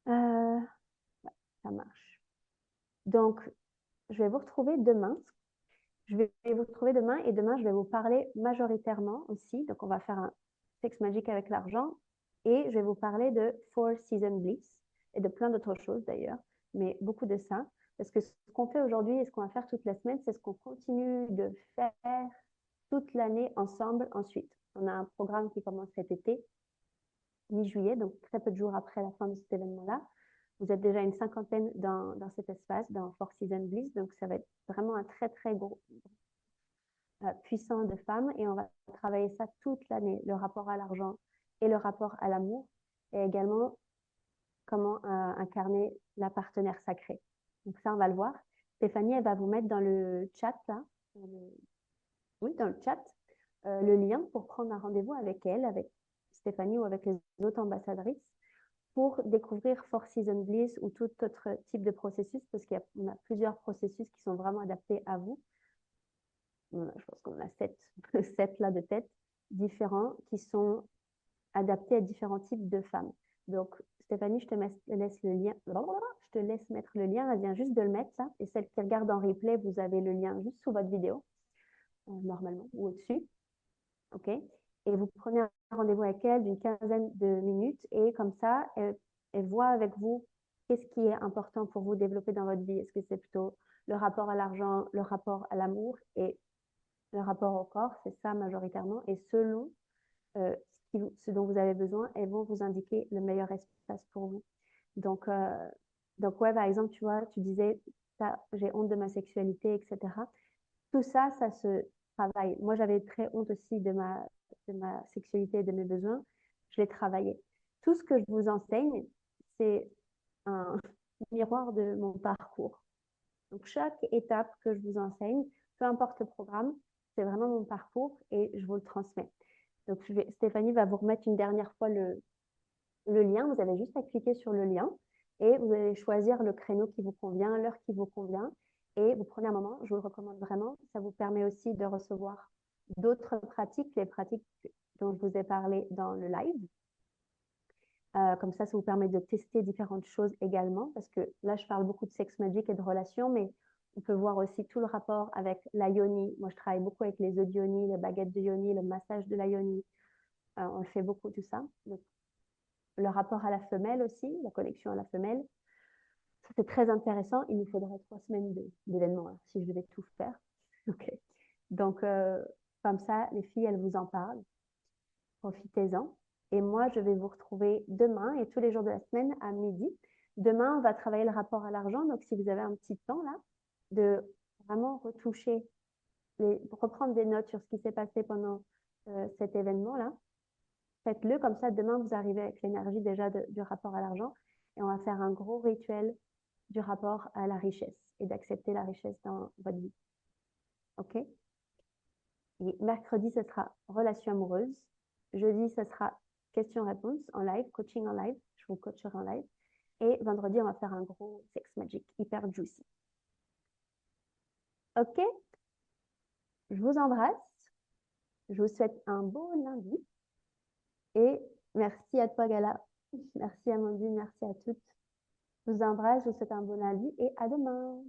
Ça marche. Donc, je vais vous retrouver demain. Je vais vous retrouver demain et demain, je vais vous parler majoritairement aussi. Donc, on va faire un sex magic avec l'argent et je vais vous parler de Four Season Bliss et de plein d'autres choses d'ailleurs, mais beaucoup de ça. Parce que ce qu'on fait aujourd'hui et ce qu'on va faire toute la semaine, c'est ce qu'on continue de faire toute l'année ensemble ensuite. On a un programme qui commence cet été, mi-juillet, donc très peu de jours après la fin de cet événement-là. Vous êtes déjà une cinquantaine dans cet espace, dans Four Season Bliss, donc ça va être vraiment un très gros puissant de femmes et on va travailler ça toute l'année, le rapport à l'argent et le rapport à l'amour et également comment incarner la partenaire sacrée. Donc ça, on va le voir. Stéphanie, elle va vous mettre dans le chat, là, dans le chat, le lien pour prendre un rendez-vous avec elle, avec Stéphanie ou avec les autres ambassadrices pour découvrir Four Season Bliss ou tout autre type de processus parce qu'on a plusieurs processus qui sont vraiment adaptés à vous. Je pense qu'on a sept là de tête différents qui sont adaptés à différents types de femmes. Donc, Stéphanie, je te laisse le lien. Je te laisse mettre le lien. Elle vient juste de le mettre, ça. Et celle qui regarde en replay, vous avez le lien juste sous votre vidéo, normalement, ou au-dessus. OK? Et vous prenez un rendez-vous avec elle d'une quinzaine de minutes. Et comme ça, elle voit avec vous qu'est-ce qui est important pour vous développer dans votre vie. Est-ce que c'est plutôt le rapport à l'argent, le rapport à l'amour et le rapport au corps, c'est ça majoritairement. Et selon ce dont vous avez besoin, elles vont vous indiquer le meilleur espace pour vous. Donc ouais, par exemple, tu vois, tu disais, j'ai honte de ma sexualité, etc. Tout ça, ça se travaille. Moi, j'avais très honte aussi de ma sexualité et de mes besoins. Je l'ai travaillé. Tout ce que je vous enseigne, c'est un miroir de mon parcours. Donc, chaque étape que je vous enseigne, peu importe le programme, c'est vraiment mon parcours et je vous le transmets. Donc, Stéphanie va vous remettre une dernière fois le lien. Vous avez juste à cliquer sur le lien et vous allez choisir le créneau qui vous convient, l'heure qui vous convient. Et vous prenez un moment, je vous le recommande vraiment. Ça vous permet aussi de recevoir d'autres pratiques, les pratiques dont je vous ai parlé dans le live. Comme ça vous permet de tester différentes choses également, parce que là, je parle beaucoup de sex magic et de relations, mais on peut voir aussi tout le rapport avec la yoni. Moi, je travaille beaucoup avec les œufs de yoni, les baguettes de yoni, le massage de la yoni. On le fait beaucoup, tout ça. Donc, le rapport à la femelle aussi, la connexion à la femelle. C'est très intéressant. Il nous faudrait 3 semaines d'événements si je devais tout faire. Okay. Donc, comme ça, les filles, elles vous en parlent. Profitez-en. Et moi, je vais vous retrouver demain et tous les jours de la semaine à midi. Demain, on va travailler le rapport à l'argent. Donc, si vous avez un petit temps là, de vraiment retoucher, reprendre des notes sur ce qui s'est passé pendant cet événement-là, faites-le. Comme ça, demain, vous arrivez avec l'énergie déjà du rapport à l'argent. Et on va faire un gros rituel du rapport à la richesse et d'accepter la richesse dans votre vie. OK? Et mercredi, ce sera relation amoureuse. Jeudi, ce sera question-réponse en live, coaching en live. Je vous coacherai en live. Et vendredi, on va faire un gros sex magic hyper juicy. OK? Je vous embrasse. Je vous souhaite un beau lundi. Et merci à toi, Gala. Merci Amandine, merci à toutes. Je vous embrasse, je vous souhaite un bon lundi et à demain.